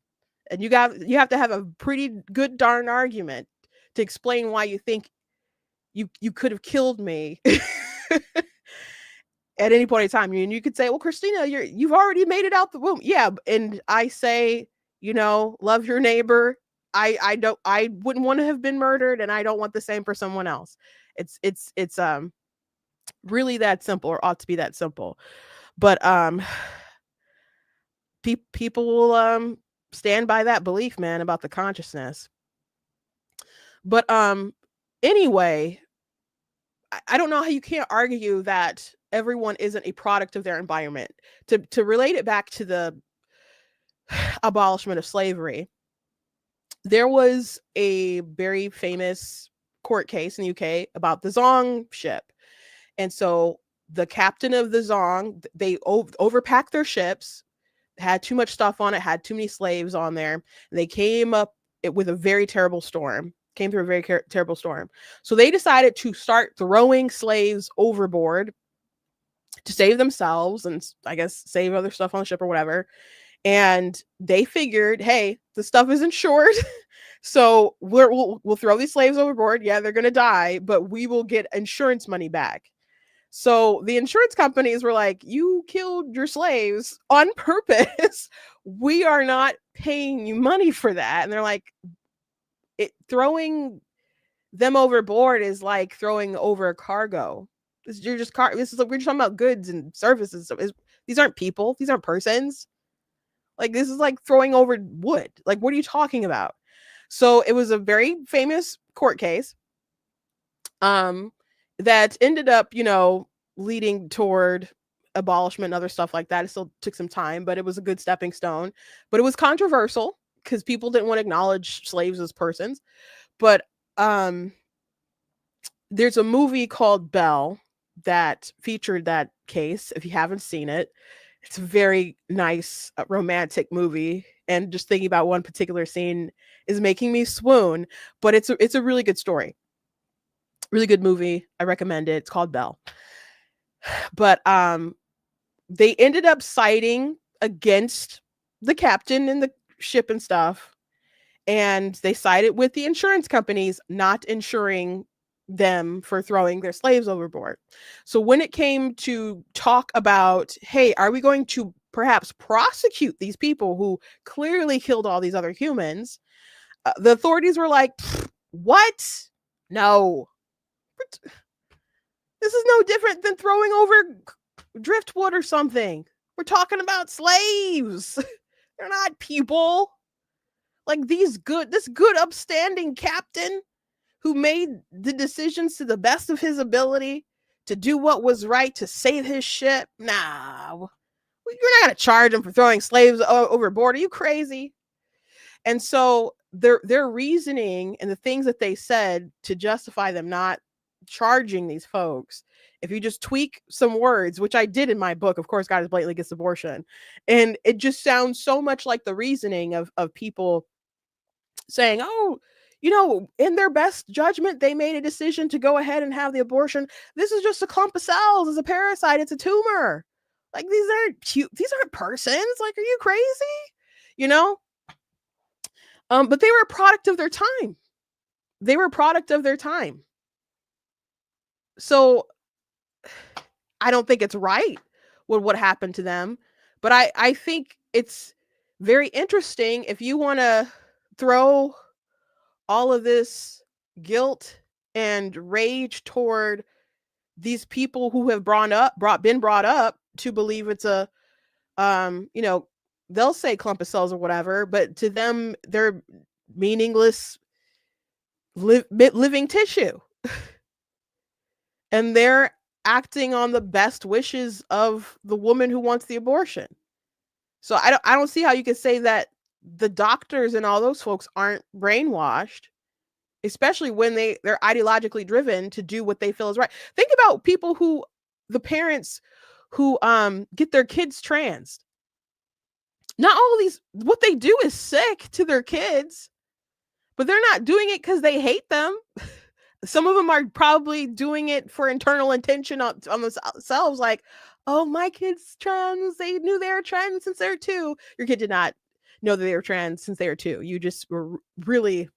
And you have to have a pretty good darn argument to explain why you think you could have killed me at any point in time. And you could say, well, Christina, you've already made it out the womb. Yeah. And I say, you know, love your neighbor. I wouldn't want to have been murdered, and I don't want the same for someone else. It's really that simple, or ought to be that simple. But people will stand by that belief, man, about the consciousness. But anyway, I don't know how you can't argue that everyone isn't a product of their environment. To relate it back to the abolishment of slavery, there was a very famous court case in the UK about the Zong ship. And so the captain of the Zong, they overpacked their ships, had too much stuff on it, had too many slaves on there. And they came up with a very terrible storm. Came through a very terrible storm. So they decided to start throwing slaves overboard to save themselves and I guess save other stuff on the ship or whatever. And they figured, hey, the stuff is insured. So we'll throw these slaves overboard. Yeah, they're going to die, but we will get insurance money back. So the insurance companies were like, you killed your slaves on purpose. We are not paying you money for that. And they're like, throwing them overboard is like throwing over cargo. We're just talking about goods and services. So these aren't people. These aren't persons. Like, this is like throwing over wood. Like, what are you talking about? So it was a very famous court case that ended up, leading toward abolishment and other stuff like that. It still took some time, but it was a good stepping stone. But it was controversial because people didn't want to acknowledge slaves as persons. But there's a movie called Belle that featured that case. If you haven't seen it, it's a very nice romantic movie. And just thinking about one particular scene is making me swoon. But it's a really good story. Really good movie. I recommend it. It's called Belle. But they ended up siding against the captain and the ship and stuff. And they sided with the insurance companies not insuring them for throwing their slaves overboard. So when it came to talk about, hey, are we going to perhaps prosecute these people who clearly killed all these other humans? The authorities were like, what? No. This is no different than throwing over driftwood or something. We're talking about slaves. They're not people. Like this good upstanding captain who made the decisions to the best of his ability to do what was right to save his ship. Nah, you're not going to charge him for throwing slaves overboard. Are you crazy? And so their reasoning and the things that they said to justify them not charging these folks, if you just tweak some words, which I did in my book, of course, God is blatantly against abortion. And it just sounds so much like the reasoning of people saying, oh, in their best judgment, they made a decision to go ahead and have the abortion. This is just a clump of cells. It's a parasite. It's a tumor. Like, these aren't cute. These aren't persons. Like, are you crazy? But they were a product of their time. They were a product of their time. So I don't think it's right what happened to them. But I think it's very interesting if you want to throw all of this guilt and rage toward these people who have been brought up to believe it's a, they'll say clump of cells or whatever, but to them, they're meaningless living tissue. And they're acting on the best wishes of the woman who wants the abortion. So I don't see how you could say that the doctors and all those folks aren't brainwashed, especially when they're ideologically driven to do what they feel is right. Think about the parents who get their kids trans. Not all of these, what they do is sick to their kids, but they're not doing it because they hate them. Some of them are probably doing it for internal intention on themselves, like, oh, my kid's trans. They knew they were trans since they were 2. Your kid did not know that they were trans since they were 2. You just were really,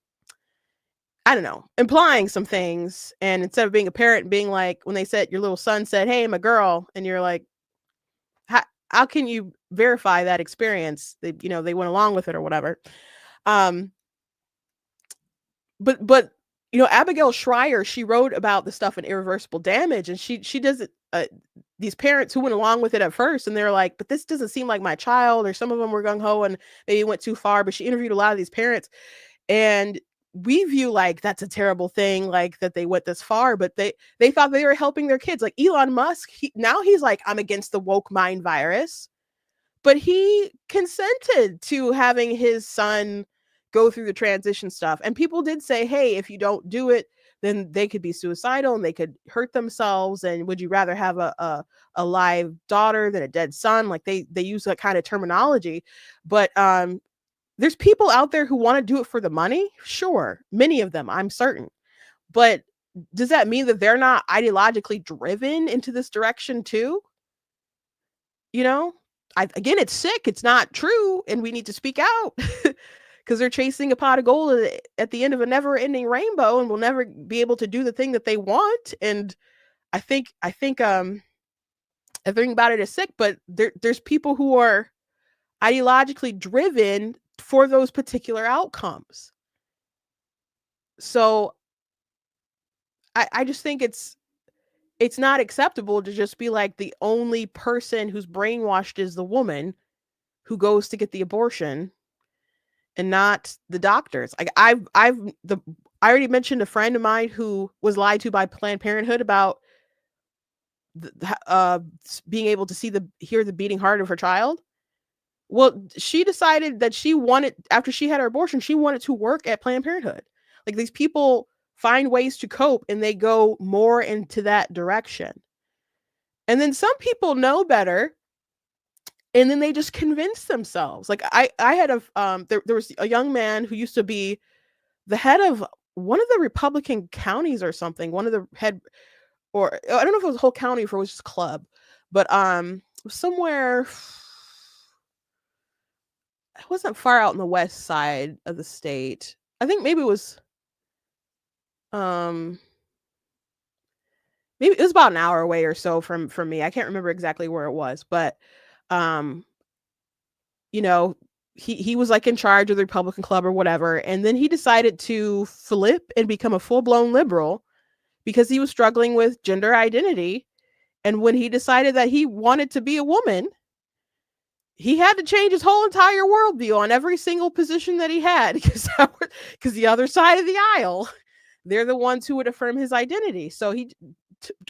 I don't know, implying some things. And instead of being a parent, being like, when they said, your little son said, hey, I'm a girl. And you're like, how can you verify that experience? They went along with it or whatever. But Abigail Schreier, she wrote about the stuff in Irreversible Damage, and she does it. These parents who went along with it at first, and they're like, but this doesn't seem like my child, or some of them were gung-ho and maybe went too far, but she interviewed a lot of these parents, and we view like that's a terrible thing, like that they went this far, but they thought they were helping their kids. Like Elon Musk, now he's like, I'm against the woke mind virus, but he consented to having his son go through the transition stuff. And people did say, hey, if you don't do it, then they could be suicidal and they could hurt themselves. And would you rather have a live daughter than a dead son? Like they use that kind of terminology. But there's people out there who want to do it for the money. Sure. Many of them, I'm certain. But does that mean that they're not ideologically driven into this direction too? again, it's sick. It's not true. And we need to speak out because they're chasing a pot of gold at the end of a never ending rainbow and will never be able to do the thing that they want. And I think everything about it is sick, but there's people who are ideologically driven for those particular outcomes. So I just think it's not acceptable to just be like the only person who's brainwashed is the woman who goes to get the abortion and not the doctors. Like I already mentioned a friend of mine who was lied to by Planned Parenthood about being able to hear the beating heart of her child. Well, she decided that after she had her abortion, she wanted to work at Planned Parenthood. Like, these people find ways to cope and they go more into that direction. And then some know better, and then they just convince themselves. Like I had there was a young man who used to be the head of one of the Republican counties or something, one of the head, or I don't know if it was a whole county or if it was just a club, but somewhere, it wasn't far out in the west side of the state. I think maybe it was maybe it was about an hour away or so from me. I can't remember exactly where it was, but he was like in charge of the Republican club or whatever, and then he decided to flip and become a full-blown liberal because he was struggling with gender identity. And when he decided that he wanted to be a woman, he had to change his whole entire worldview on every single position that he had, because the other side of the aisle, they're the ones who would affirm his identity. So he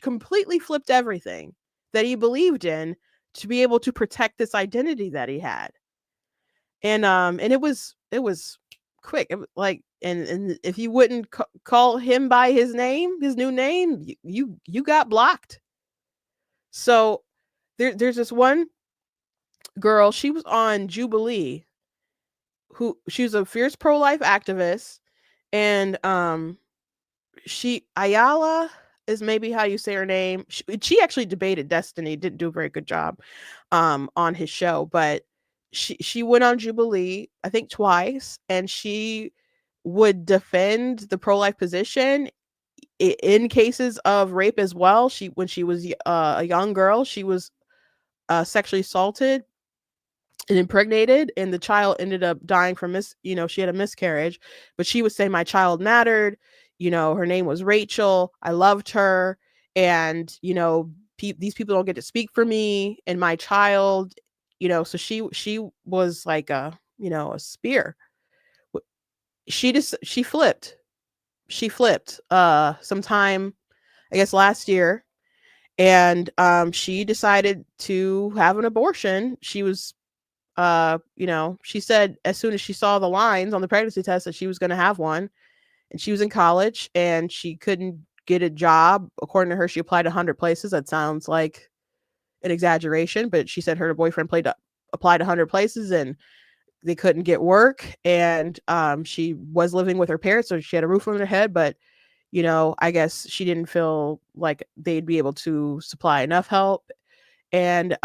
completely flipped everything that he believed in to be able to protect this identity that he had. And it was quick. It was like, and if you wouldn't call him by his name, his new name, you got blocked. So there's this one girl, she was on Jubilee, she was a fierce pro-life activist, and Ayala is maybe how you say her name. She actually debated Destiny, didn't do a very good job on his show, but she went on Jubilee, I think twice, and she would defend the pro-life position in cases of rape as well. When she was a young girl, she was sexually assaulted and impregnated, and the child ended up dying from she had a miscarriage, but she would say my child mattered. Her name was Rachel. I loved her. And, these people don't get to speak for me and my child, so she was like a spear. She flipped sometime, I guess last year. And she decided to have an abortion. She was she said as soon as she saw the lines on the pregnancy test that she was going to have one. And she was in college and she couldn't get a job. According to her, she applied 100 places. That sounds like an exaggeration, but she said her boyfriend applied 100 places and they couldn't get work. And she was living with her parents, so she had a roof over her head, but I guess she didn't feel like they'd be able to supply enough help. And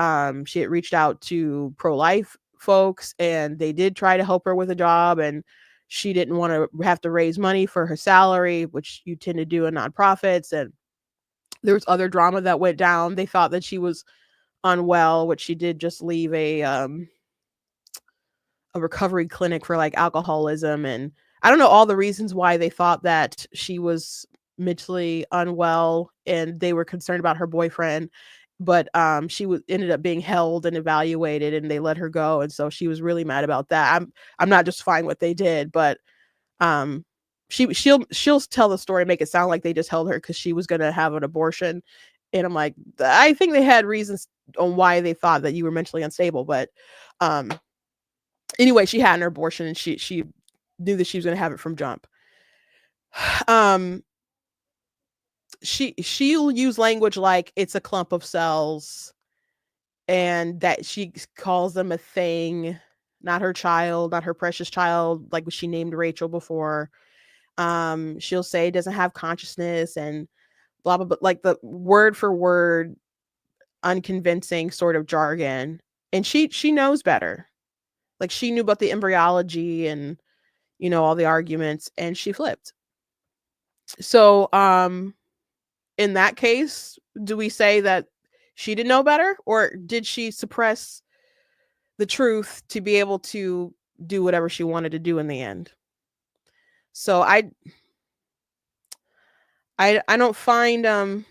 she had reached out to pro-life folks, and they did try to help her with a job, and she didn't want to have to raise money for her salary, which you tend to do in nonprofits. And there was other drama that went down. They thought that she was unwell, which she did just leave a recovery clinic for like alcoholism. And I don't know all the reasons why they thought that she was mentally unwell, and they were concerned about her boyfriend. But she ended up being held and evaluated, and they let her go. And so she was really mad about that. I'm not justifying what they did, but she'll tell the story, make it sound like they just held her because she was going to have an abortion. And I'm like, I think they had reasons on why they thought that you were mentally unstable. But anyway, she had an abortion, and she knew that she was going to have it from jump. She'll use language like it's a clump of cells, and that she calls them a thing, not her child, not her precious child, like she named Rachel before. She'll say it doesn't have consciousness and blah blah blah, like the word for word unconvincing sort of jargon, and she knows better. Like, she knew about the embryology and, you know, all the arguments, and she flipped. So in that case, do we say that she didn't know better, or did she suppress the truth to be able to do whatever she wanted to do in the end? So I don't find a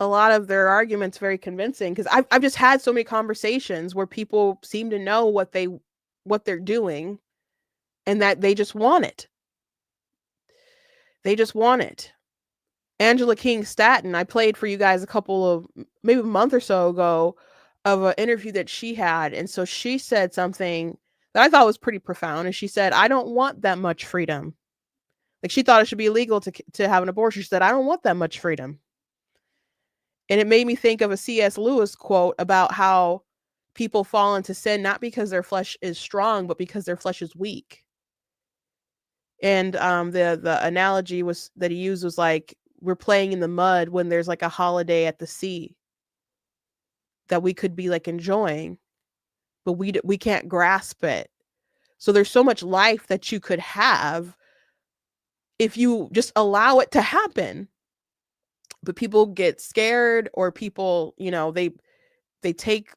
lot of their arguments very convincing, because I've just had so many conversations where people seem to know what they're doing, and that they just want it. They just want it. Angela King Staton, I played for you guys a couple of, maybe a month or so ago, of an interview that she had. And so she said something that I thought was pretty profound. And she said, I don't want that much freedom. Like, she thought it should be illegal to have an abortion. She said, I don't want that much freedom. And it made me think of a C.S. Lewis quote about how people fall into sin not because their flesh is strong, but because their flesh is weak. And the analogy was that he used was like, we're playing in the mud when there's like a holiday at the sea that we could be like enjoying, but we can't grasp it. So there's so much life that you could have if you just allow it to happen. But people get scared, or people, you know, they take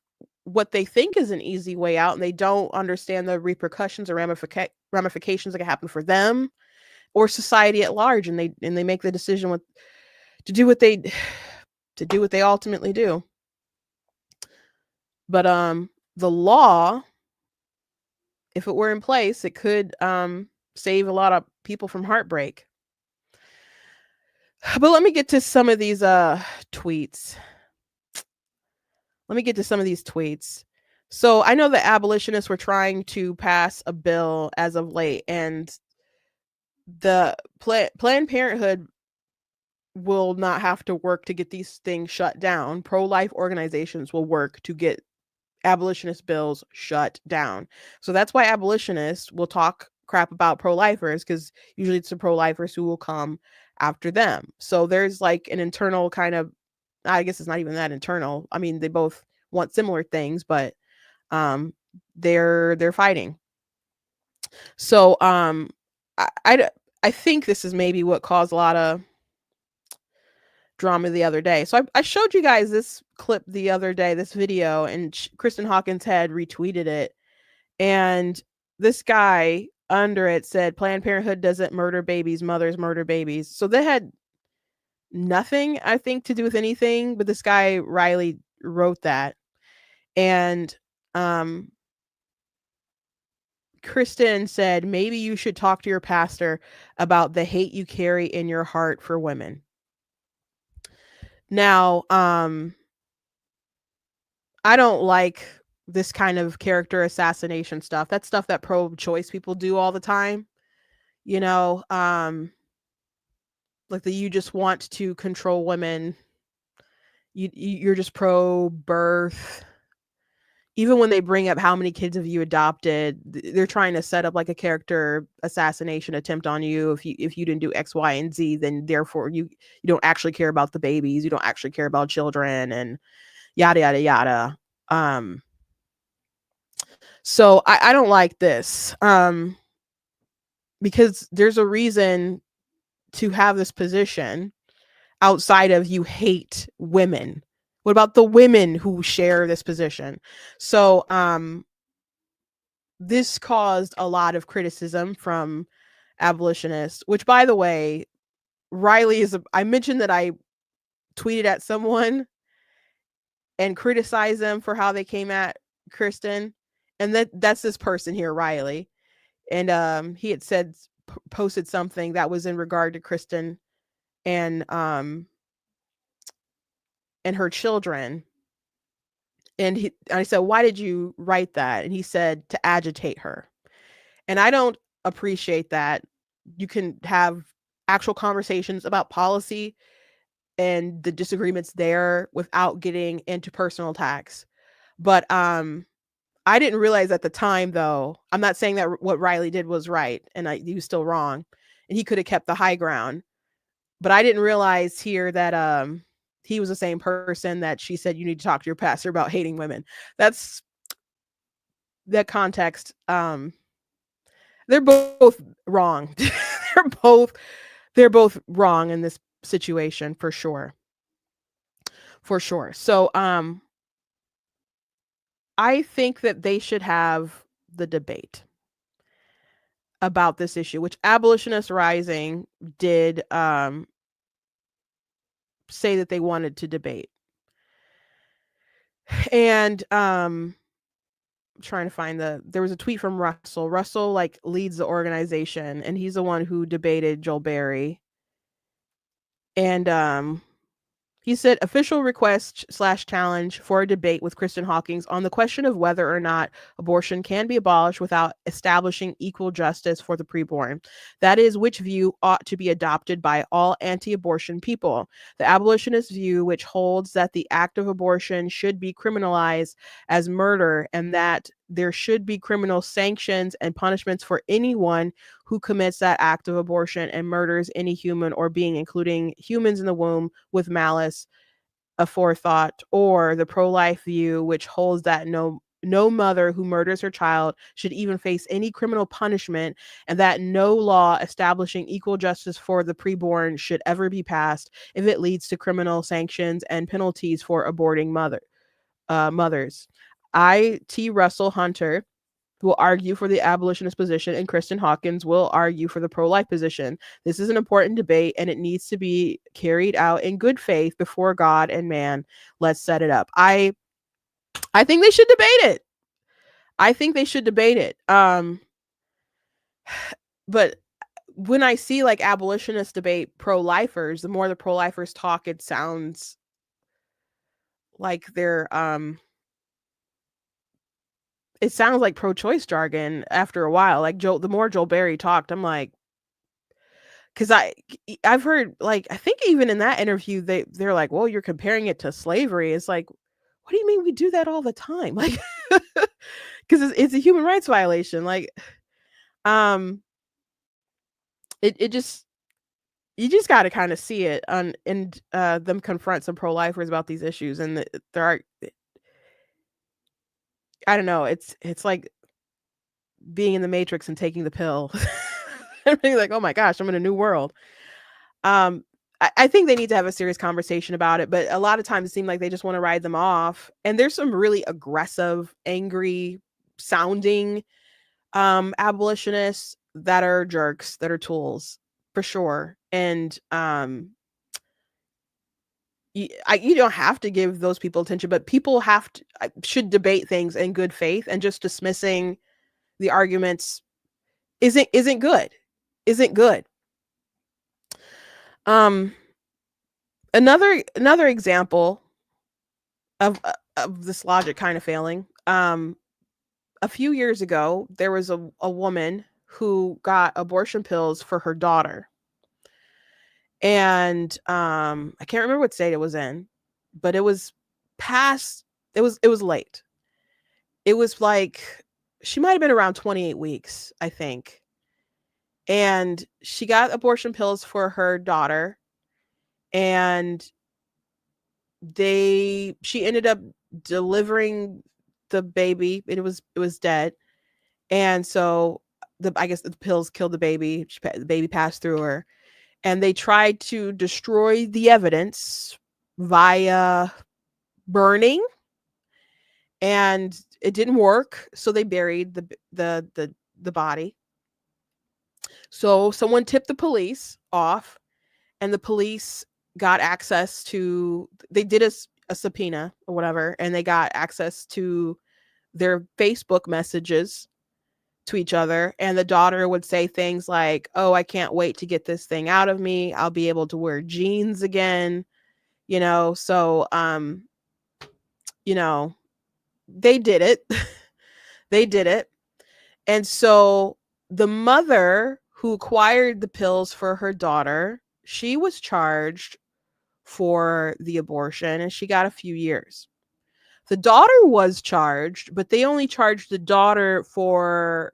what they think is an easy way out, and they don't understand the repercussions or ramifications that can happen for them or society at large, and they make the decision to do what they ultimately do. But the law, if it were in place, it could save a lot of people from heartbreak. But let me get to some of these tweets. So I know the abolitionists were trying to pass a bill as of late, and the Planned Parenthood will not have to work to get these things shut down. Pro-life organizations will work to get abolitionist bills shut down. So that's why abolitionists will talk crap about pro-lifers, because usually it's the pro-lifers who will come after them. So there's like an internal kind of, I guess it's not even that internal. I mean, they both want similar things, but they're fighting. So I think this is maybe what caused a lot of drama the other day. So I showed you guys this clip the other day, this video, and Kristen Hawkins had retweeted it, and this guy under it said, Planned Parenthood doesn't murder babies, mothers murder babies. So they had nothing, I think, to do with anything, but this guy Riley wrote that. And Kristen said, maybe you should talk to your pastor about the hate you carry in your heart for women. Now, I don't like this kind of character assassination stuff. That's stuff that pro-choice people do all the time. You know, like you just want to control women. You're just pro-birth. Even when they bring up how many kids have you adopted, they're trying to set up like a character assassination attempt on you. If you didn't do X, Y, and Z, then therefore you don't actually care about the babies. You don't actually care about children, and yada yada yada. So I don't like this, because there's a reason to have this position outside of you hate women. What about the women who share this position? So this caused a lot of criticism from abolitionists, which, by the way, Riley I mentioned that I tweeted at someone and criticized them for how they came at Kristen. And that's this person here, Riley. And he had posted something that was in regard to Kristen and her children. And I said, why did you write that? And he said, to agitate her. And I don't appreciate that. You can have actual conversations about policy and the disagreements there without getting into personal attacks. But I didn't realize at the time, though, I'm not saying that what Riley did was right and he was still wrong, and he could have kept the high ground. But I didn't realize here that he was the same person that she said you need to talk to your pastor about hating women. That's that context. They're both wrong. they're both wrong in this situation for sure. For sure. So I think that they should have the debate about this issue, which Abolitionist Rising did say that they wanted to debate. And I'm trying to find there was a tweet from Russell. Russell like leads the organization, and he's the one who debated Joel Berry. And he said official request / challenge for a debate with Kristen Hawkins on the question of whether or not abortion can be abolished without establishing equal justice for the preborn. That is, which view ought to be adopted by all anti-abortion people. The abolitionist view, which holds that the act of abortion should be criminalized as murder and that there should be criminal sanctions and punishments for anyone who commits that act of abortion and murders any human or being, including humans in the womb, with malice aforethought, or the pro-life view, which holds that no mother who murders her child should even face any criminal punishment, and that no law establishing equal justice for the preborn should ever be passed if it leads to criminal sanctions and penalties for aborting mothers. I.T. Russell Hunter will argue for the abolitionist position, and Kristen Hawkins will argue for the pro-life position. This is an important debate, and it needs to be carried out in good faith before God and man. Let's set it up. I think they should debate it. But when I see like abolitionists debate pro-lifers, the more the pro-lifers talk, it sounds like they're it sounds like pro-choice jargon after a while. Like the more Joel Berry talked, I'm like, because I've heard, like, I think even in that interview, they're like, well, you're comparing it to slavery. It's like, what do you mean we do that all the time? Like, because it's a human rights violation. Like, it just, you just got to kind of see it and them confront some pro-lifers about these issues. And there are, I don't know, it's like being in the Matrix and taking the pill. And being like, oh my gosh, I'm in a new world. I think they need to have a serious conversation about it, but a lot of times it seems like they just want to ride them off. And there's some really aggressive, angry sounding abolitionists that are jerks, that are tools for sure. And you don't have to give those people attention, but people should debate things in good faith, and just dismissing the arguments isn't good. Another example of this logic kind of failing. A few years ago, there was a woman who got abortion pills for her daughter. And I can't remember what state it was in, but it was late. It was like, she might have been around 28 weeks, I think. And she got abortion pills for her daughter, and she ended up delivering the baby. It was dead. And so I guess the pills killed the baby. The baby passed through her, and they tried to destroy the evidence via burning, and it didn't work. So they buried the body. So someone tipped the police off, and the police got access to, they did a subpoena or whatever, and they got access to their Facebook messages to each other. And the daughter would say things like, oh, I can't wait to get this thing out of me. I'll be able to wear jeans again. So, they did it. They did it. And so the mother who acquired the pills for her daughter, she was charged for the abortion, and she got a few years. The daughter was charged, but they only charged the daughter for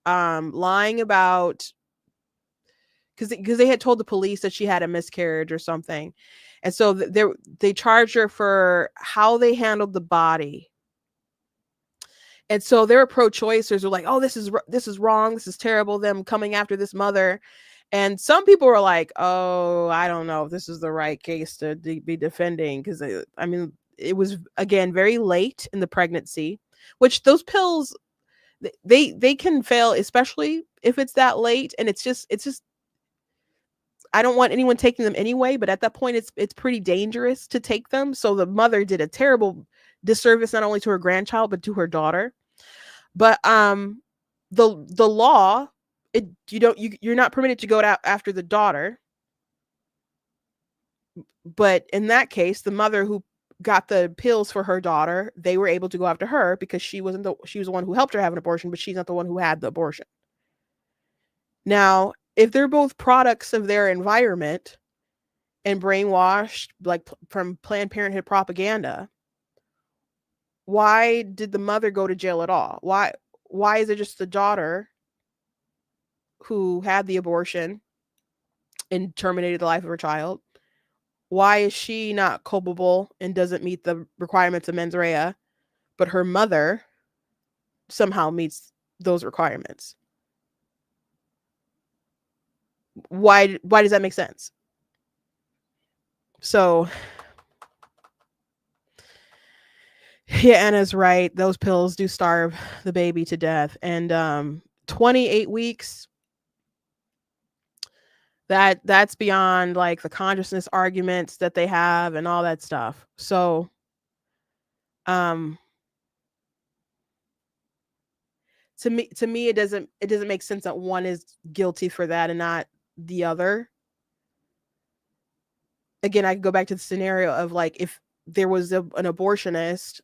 lying about because they had told the police that she had a miscarriage or something. And so they charged her for how they handled the body. And so they were pro-choicers were like, oh, this is wrong. This is terrible. Them coming after this mother. And some people were like, oh, I don't know if this is the right case to be defending. Because, I mean, it was, again, very late in the pregnancy, which those pills, they can fail, especially if it's that late. And it's just, I don't want anyone taking them anyway, but at that point it's pretty dangerous to take them. So the mother did a terrible disservice not only to her grandchild but to her daughter. But the law, you're not permitted to go out after the daughter. But in that case, the mother who got the pills for her daughter, they were able to go after her because she was the one who helped her have an abortion, but she's not the one who had the abortion. Now, if they're both products of their environment and brainwashed, like from Planned Parenthood propaganda, why did the mother go to jail at all? Why is it just the daughter who had the abortion and terminated the life of her child? Why is she not culpable and doesn't meet the requirements of mens rea, but her mother somehow meets those requirements? Why does that make sense? So yeah, Anna's right. Those pills do starve the baby to death. And 28 weeks, that's beyond like the consciousness arguments that they have and all that stuff. So to me it doesn't make sense that one is guilty for that and not the other. Again, I could go back to the scenario of like if there was an abortionist,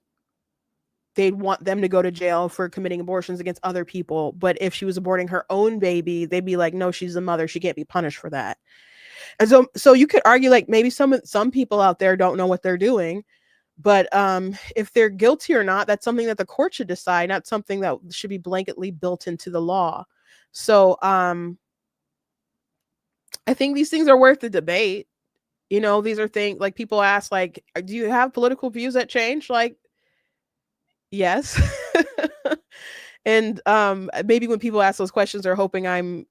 they'd want them to go to jail for committing abortions against other people. But if she was aborting her own baby, they'd be like, no, she's a mother, she can't be punished for that. And so you could argue like maybe some people out there don't know what they're doing. But if they're guilty or not, that's something that the court should decide, not something that should be blanketly built into the law. So I think these things are worth the debate. You know, these are things like people ask, like, do you have political views that change? Like, yes. And maybe when people ask those questions, they're hoping I'm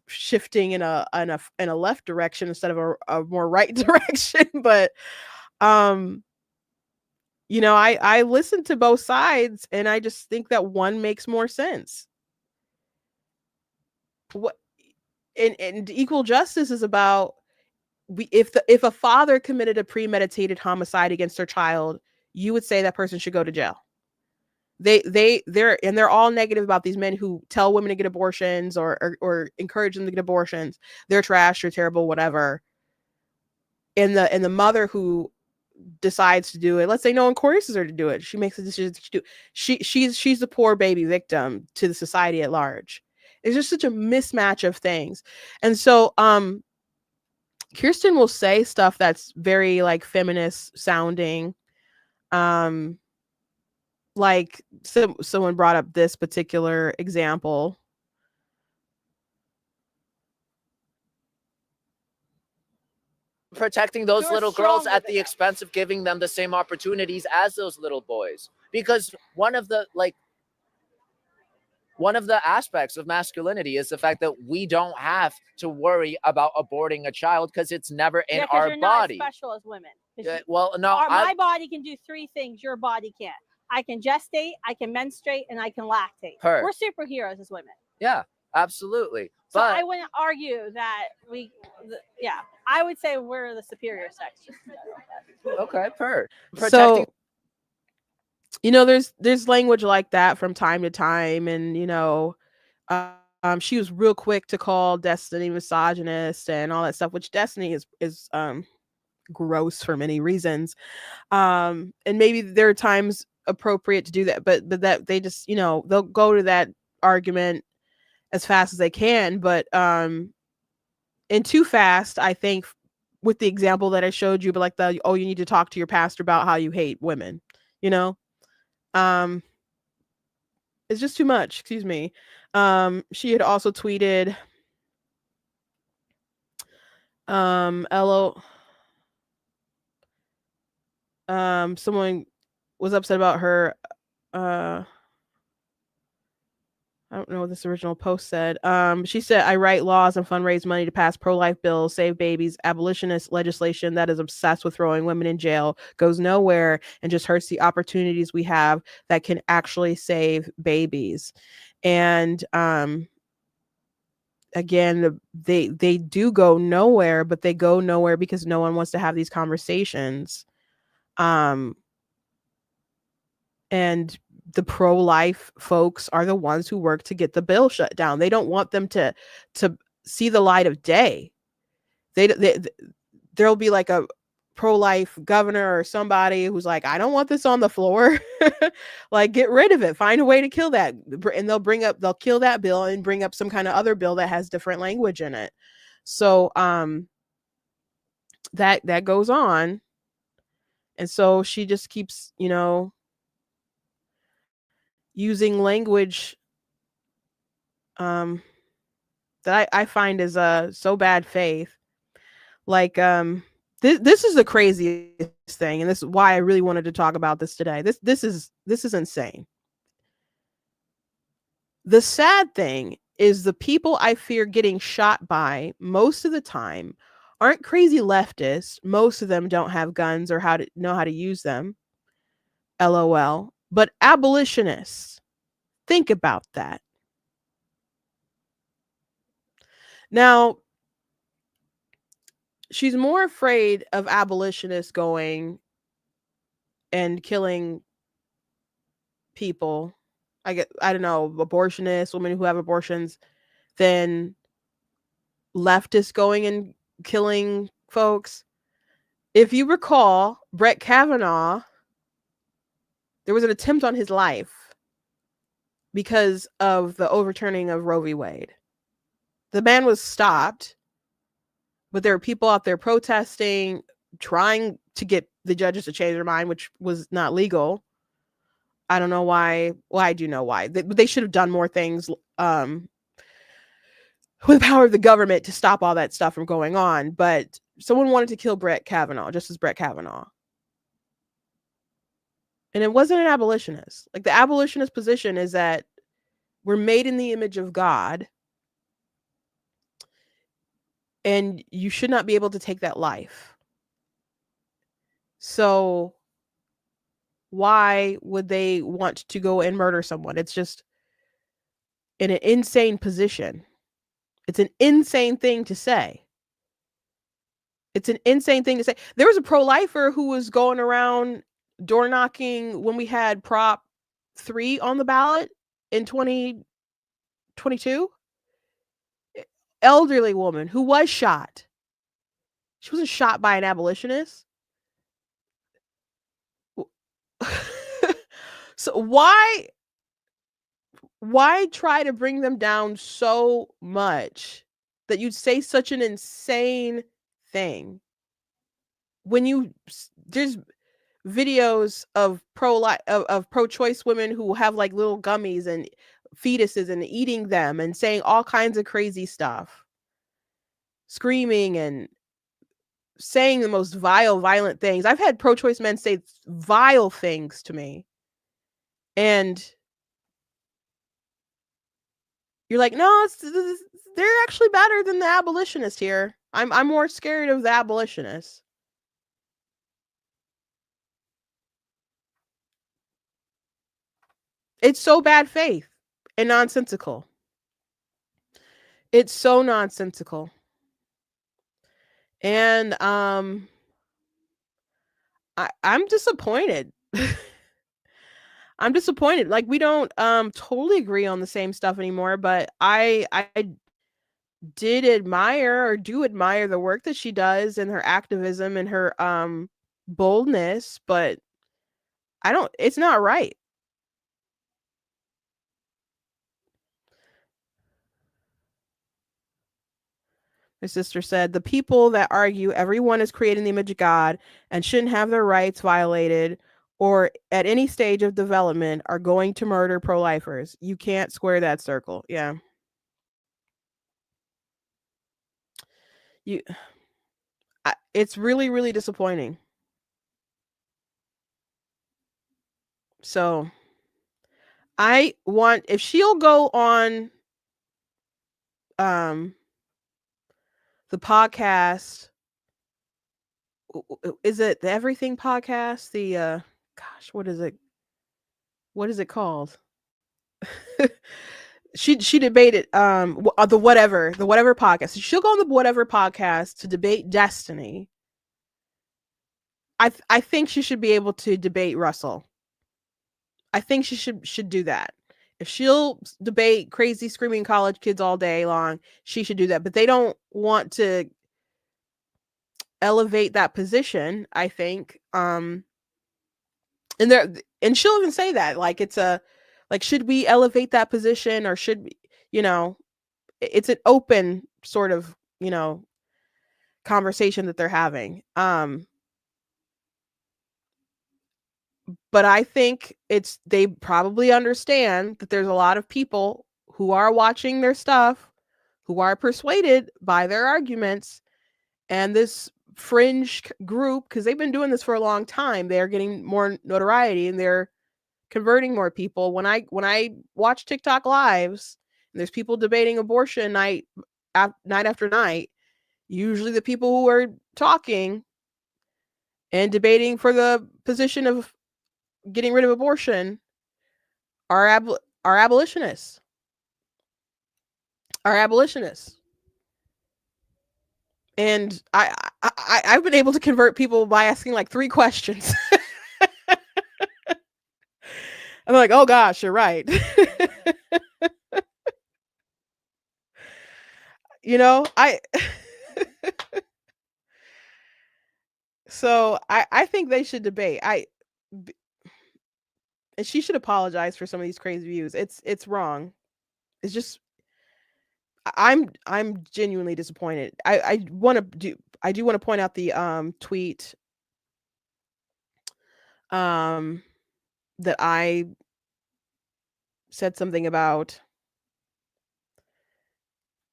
shifting in a left direction instead of a more right direction. But you know, I listen to both sides, and I just think that one makes more sense. What and equal justice is about, if a father committed a premeditated homicide against their child, you would say that person should go to jail. They're all negative about these men who tell women to get abortions or encourage them to get abortions. They're trash, they're terrible, whatever. And the mother who decides to do it, let's say no one coerces her to do it, she makes a decision to do it. She's the poor baby victim to the society at large. It's just such a mismatch of things. And so Kirsten will say stuff that's very like feminist sounding. Like someone brought up this particular example. Protecting those little girls at the expense of giving them the same opportunities as those little boys. Because one of the aspects of masculinity is the fact that we don't have to worry about aborting a child because it's never in our you're body. Not special as women. Well, no, my body can do 3 things your body can't. I can gestate, I can menstruate, and I can lactate. We're superheroes as women. Yeah, absolutely. So I wouldn't argue that I would say we're the superior sex. Okay, so you know, there's language like that from time to time, and you know, she was real quick to call Destiny misogynist and all that stuff, which Destiny is gross for many reasons. And maybe there are times appropriate to do that, but that they just, you know, they'll go to that argument as fast as they can, but and too fast, I think, with the example that I showed you, but like you need to talk to your pastor about how you hate women, you know. It's just too much. Excuse me. She had also tweeted Elo, someone was upset about her. I don't know what this original post said. She said, I write laws and fundraise money to pass pro-life bills, save babies, abolitionist legislation that is obsessed with throwing women in jail, goes nowhere, and just hurts the opportunities we have that can actually save babies. And again, they do go nowhere, but they go nowhere because no one wants to have these conversations. And the pro-life folks are the ones who work to get the bill shut down. They don't want them to see the light of day. There'll be like a pro-life governor or somebody who's like, I don't want this on the floor. Like, get rid of it. Find a way to kill that. And they'll kill that bill and bring up some kind of other bill that has different language in it. So that goes on. And so she just keeps, using language that I find is so bad faith. Like this is the craziest thing, and this is why I really wanted to talk about this today. This is insane. The sad thing is the people I fear getting shot by most of the time aren't crazy leftists. Most of them don't have guns or know how to use them. LOL. But abolitionists. Think about that. Now, she's more afraid of abolitionists going and killing people. I don't know, abortionists, women who have abortions, than leftists going and killing folks. If you recall, Brett Kavanaugh, there was an attempt on his life because of the overturning of Roe v. Wade. The man was stopped, but there were people out there protesting, trying to get the judges to change their mind, which was not legal. I don't know why. Well, I do know why. They should have done more things with the power of the government to stop all that stuff from going on. But someone wanted to kill Brett Kavanaugh, Justice Brett Kavanaugh. And it wasn't an abolitionist. Like, the abolitionist position is that we're made in the image of God, and you should not be able to take that life. So why would they want to go and murder someone? It's just in an insane position. It's an insane thing to say. It's an insane thing to say. There was a pro-lifer who was going around door knocking when we had Prop 3 on the ballot in 2022. Elderly woman who was shot. She wasn't shot by an abolitionist. So why try to bring them down so much that you'd say such an insane thing when there's videos of pro-choice women who have like little gummies and fetuses and eating them and saying all kinds of crazy stuff, screaming and saying the most violent things. I've had pro-choice men say vile things to me, and you're like, no, they're actually better than the abolitionists here. I'm more scared of the abolitionists. It's so bad faith and nonsensical. It's so nonsensical. And I'm disappointed. I'm disappointed. Like, we don't totally agree on the same stuff anymore, but I did admire or do admire the work that she does and her activism and her boldness, but it's not right. My sister said, the people that argue everyone is created in the image of God and shouldn't have their rights violated or at any stage of development are going to murder pro-lifers. You can't square that circle. Yeah. it's really, really disappointing. So I want, if she'll go on the podcast, is it the Everything podcast? The gosh, what is it? What is it called? she debated the whatever podcast. She'll go on the whatever podcast to debate Destiny. I think she should be able to debate Russell. I think she should do that. If she'll debate crazy screaming college kids all day long, she should do that. But they don't want to elevate that position, I think. And she'll even say that, like, it's a, like, should we elevate that position, or should we, it's an open sort of, conversation that they're having. But I think they probably understand that there's a lot of people who are watching their stuff, who are persuaded by their arguments, and this fringe group, because they've been doing this for a long time, they're getting more notoriety and they're converting more people. When I watch TikTok lives and there's people debating abortion night after night, usually the people who are talking and debating for the position of getting rid of abortion are abolitionists. And I've been able to convert people by asking like 3 questions. I'm like, oh gosh, you're right. So I think they should debate. And she should apologize for some of these crazy views. It's wrong. It's just, I'm genuinely disappointed. I do want to point out the tweet that I said something about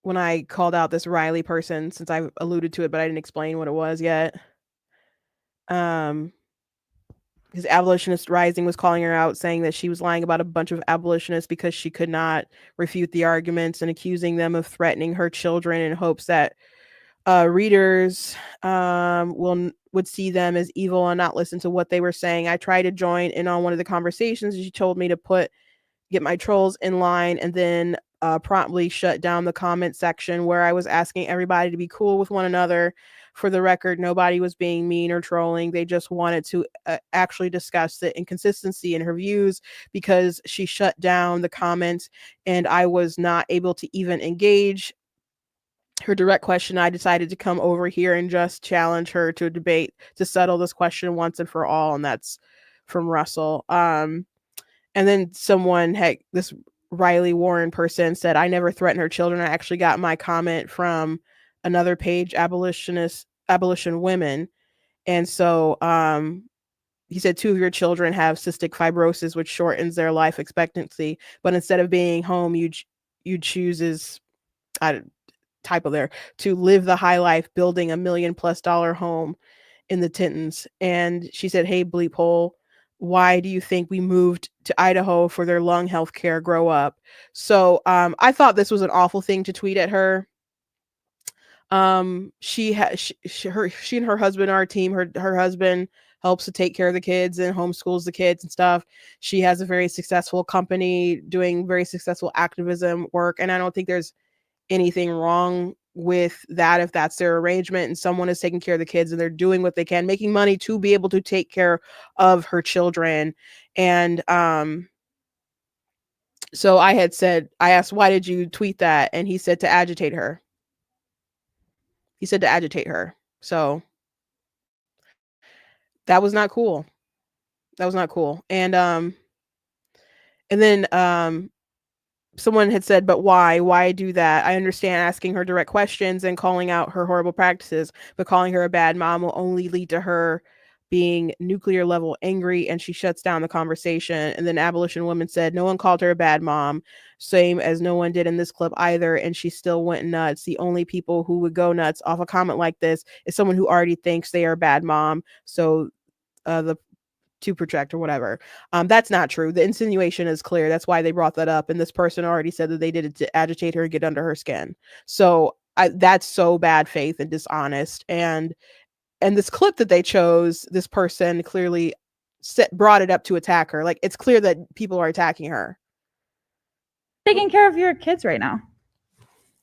when I called out this Riley person, since I've alluded to it, but I didn't explain what it was yet. Because Abolitionist Rising was calling her out, saying that she was lying about a bunch of abolitionists because she could not refute the arguments, and accusing them of threatening her children in hopes that readers would see them as evil and not listen to what they were saying. I tried to join in on one of the conversations, and she told me to get my trolls in line, and then promptly shut down the comment section where I was asking everybody to be cool with one another. For the record, nobody was being mean or trolling. They just wanted to actually discuss the inconsistency in her views, because she shut down the comments and I was not able to even engage her direct question. I decided to come over here and just challenge her to a debate to settle this question once and for all. And that's from Russell. And then this Riley Warren person said, I never threatened her children. I actually got my comment from another page, Abolition Women. And so he said 2 of your children have cystic fibrosis, which shortens their life expectancy. But instead of being home, you choose typo there, to live the high life, building $1 million+ home in the Tintons. And she said, hey, bleep hole, why do you think we moved to Idaho for their lung health care? Grow up. So I thought this was an awful thing to tweet at her. She and her husband are a team. Her husband helps to take care of the kids and homeschools the kids and stuff. She has a very successful company doing very successful activism work. And I don't think there's anything wrong with that if that's their arrangement and someone is taking care of the kids and they're doing what they can, making money to be able to take care of her children. And so I asked, why did you tweet that? And he said to agitate her. So that was not cool. And then someone had said, but why do that? I understand asking her direct questions and calling out her horrible practices, but calling her a bad mom will only lead to her being nuclear level angry, and she shuts down the conversation. And then Abolition Woman said no one called her a bad mom, same as no one did in this clip either, and she still went nuts. The only people who would go nuts off a comment like this is someone who already thinks they are a bad mom, so the to project or whatever. That's not true. The insinuation is clear. That's why they brought that up, and this person already said that they did it to agitate her and get under her skin. So that's so bad faith and dishonest. And this clip that they chose, this person clearly brought it up to attack her. Like, it's clear that people are attacking her. Taking care of your kids right now.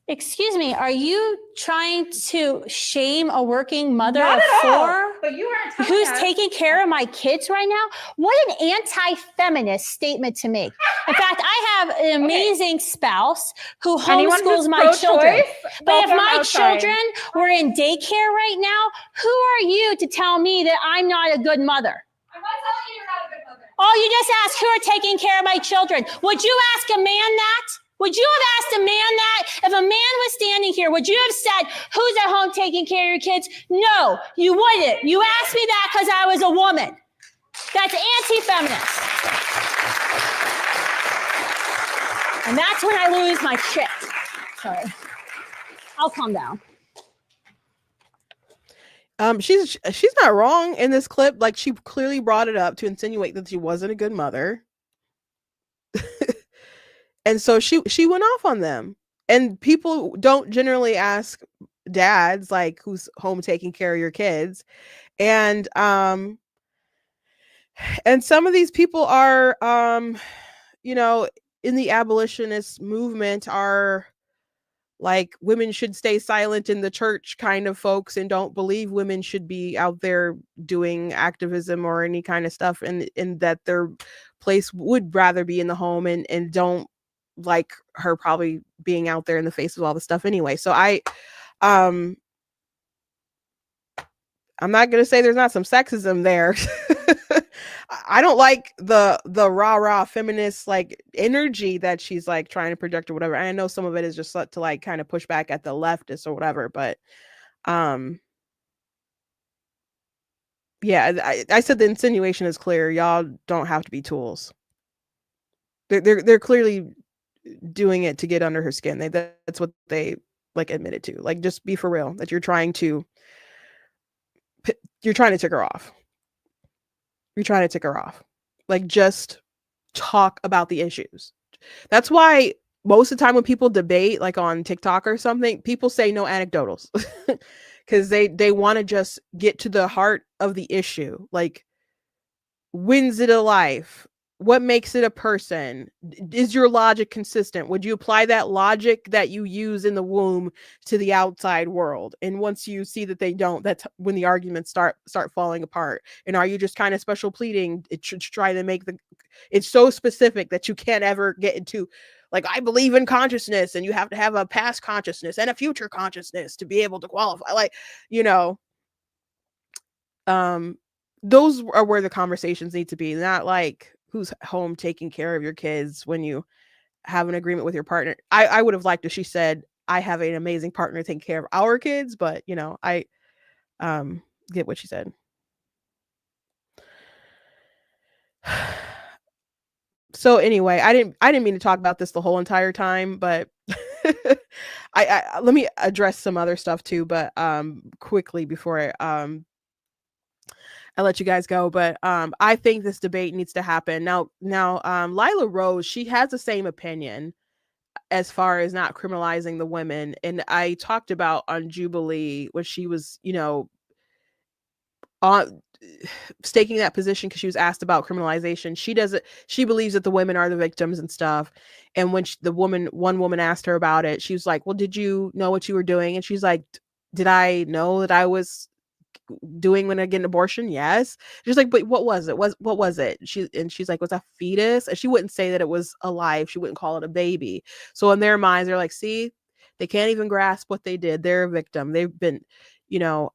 Excuse me, are you trying to shame a working mother Not of at all. four But you weren't who's taking care of my kids right now? What an anti-feminist statement to make. In fact, I have an amazing spouse who homeschools my children. But if my children were in daycare right now, who are you to tell me that I'm not a good mother? I'm not telling you you're not a good mother. Oh, you just asked who are taking care of my children. Would you ask a man that? Would you have asked a man that? If a man was standing here, would you have said, who's at home taking care of your kids? No, you wouldn't. You asked me that because I was a woman. That's anti-feminist. And that's when I lose my shit. Sorry. I'll calm down. She's not wrong in this clip. Like, she clearly brought it up to insinuate that she wasn't a good mother. And so she went off on them. And people don't generally ask dads, like, who's home taking care of your kids. And some of these people are you know, in the abolitionist movement are like women should stay silent in the church kind of folks, and don't believe women should be out there doing activism or any kind of stuff, and that their place would rather be in the home, and don't like her probably being out there in the face of all the stuff anyway. So I'm not gonna say there's not some sexism there. I don't like the rah feminist like energy that she's like trying to project or whatever. I know some of it is just to like kind of push back at the leftists or whatever, but yeah, I said the insinuation is clear. Y'all don't have to be tools. They're clearly doing it to get under her skin. That's what they like admitted to. Like, just be for real that you're trying to tick her off. You're trying to tick her off. Like, just talk about the issues. That's why most of the time when people debate, like on TikTok or something, people say no anecdotals because they want to just get to the heart of the issue. Like, when's it a life? What makes it a person? Is your logic consistent? Would you apply that logic that you use in the womb to the outside world? And once you see that they don't, that's when the arguments start falling apart. And are you just kind of special pleading to try to make it's so specific that you can't ever get into, like, I believe in consciousness, and you have to have a past consciousness and a future consciousness to be able to qualify. Like, you know, those are where the conversations need to be, not like who's home taking care of your kids when you have an agreement with your partner. I would have liked if she said, I have an amazing partner taking care of our kids, but you know, I get what she said. So anyway, I didn't mean to talk about this the whole entire time, but I let me address some other stuff too, but quickly before I let you guys go. But I think this debate needs to happen. Now Lila Rose, she has the same opinion as far as not criminalizing the women. And I talked about on Jubilee when she was, you know, on staking that position because she was asked about criminalization. She believes that the women are the victims and stuff. And when one woman asked her about it, she was like, well, did you know what you were doing? And she's like, did I know that I was doing when I get an abortion? Yes. She's like, but what was it? What was it? She's like, was that fetus? And she wouldn't say that it was alive. She wouldn't call it a baby. So in their minds, they're like, see, they can't even grasp what they did. They're a victim. They've been, you know,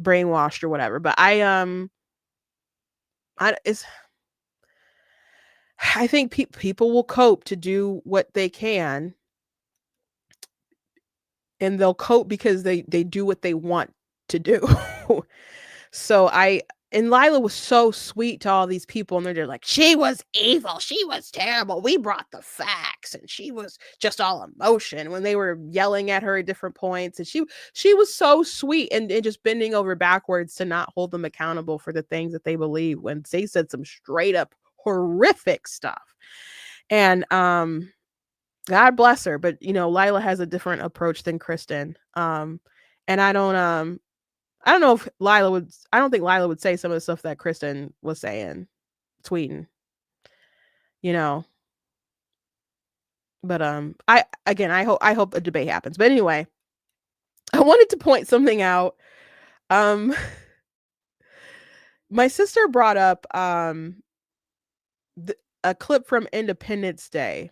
brainwashed or whatever. But I think people will cope to do what they can, and they'll cope because they do what they want to do. So Lila was so sweet to all these people, and they're just like, she was evil, she was terrible, we brought the facts, and she was just all emotion, when they were yelling at her at different points. And she was so sweet and just bending over backwards to not hold them accountable for the things that they believe, when they said some straight up horrific stuff. And God bless her, but Lila has a different approach than Kristen. And I don't know if I don't think Lila would say some of the stuff that Kristen was saying, tweeting, But I hope a debate happens. But anyway, I wanted to point something out. My sister brought up a clip from Independence Day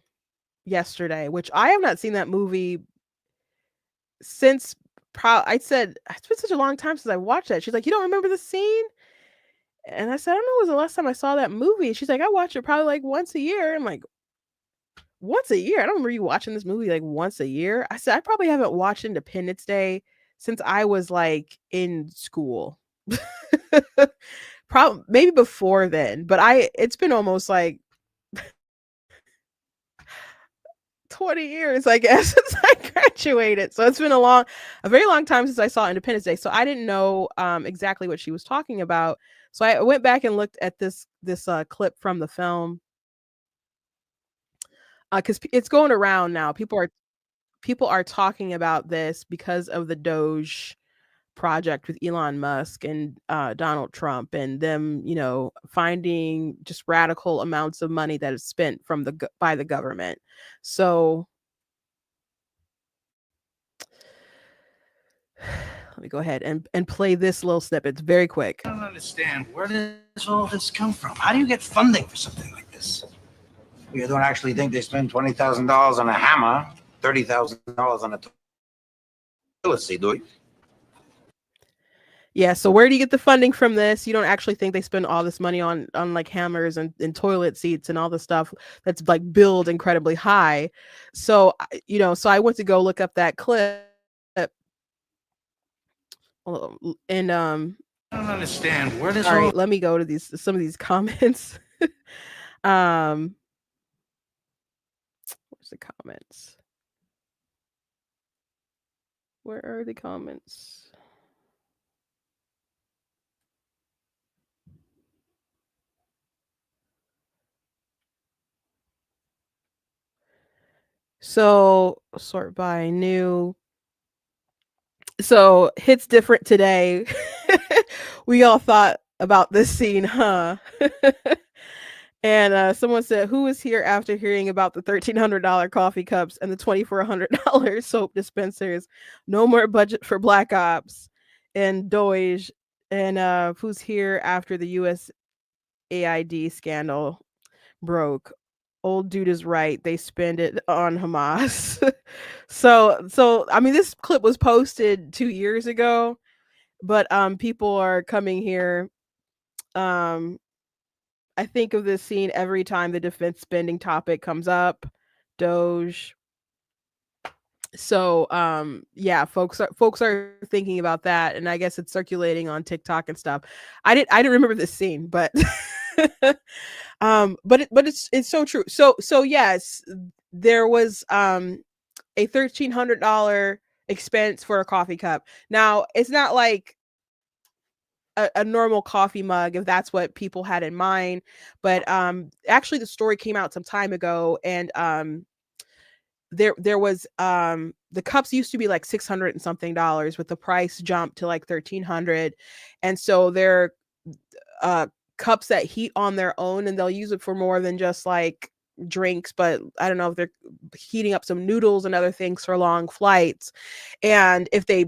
yesterday, which I have not seen that movie since. I said, it's been such a long time since I watched that. She's like, you don't remember the scene? And I said, I don't know, it was the last time I saw that movie. She's like, I watch it probably like once a year. I'm like, once a year? I don't remember you watching this movie like once a year. I said, I probably haven't watched Independence Day since I was like in school. Probably maybe before then, but it's been almost like 20 years, I guess, since I graduated. So it's been a very long time since I saw Independence Day. So I didn't know exactly what she was talking about. So I went back and looked at this clip from the film, because it's going around now. People are talking about this because of the Doge project with Elon Musk and Donald Trump, and them, finding just radical amounts of money that is spent by the government. So let me go ahead and play this little snippet. It's very quick. I don't understand. Where does all this come from? How do you get funding for something like this? You don't actually think they spend $20,000 on a hammer, $30,000 on a toilet seat, do you? Yeah, so where do you get the funding from this? You don't actually think they spend all this money on like hammers and toilet seats and all the stuff that's like billed incredibly high. So, so I went to go look up that clip. And I don't understand. Where does sorry, let me go to some of these comments. Where's the comments? Where are the comments? So sort by new. So hits different today. We all thought about this scene, huh? And someone said, who is here after hearing about the $1,300 coffee cups and the $2,400 soap dispensers? No more budget for Black Ops and Doge. And who's here after the USAID scandal broke? Old dude is right. They spend it on Hamas. So I mean, this clip was posted 2 years ago, but people are coming here. I think of this scene every time the defense spending topic comes up. Doge. So yeah, folks are thinking about that, and I guess it's circulating on TikTok and stuff. I didn't remember this scene, but but it's so true. So yes, there was a $1,300 expense for a coffee cup. Now, it's not like a normal coffee mug, if that's what people had in mind, but actually the story came out some time ago, and there was the cups used to be like $600 and something, with the price jumped to like $1,300, and so they're cups that heat on their own, and they'll use it for more than just like drinks, but I don't know if they're heating up some noodles and other things for long flights. And if they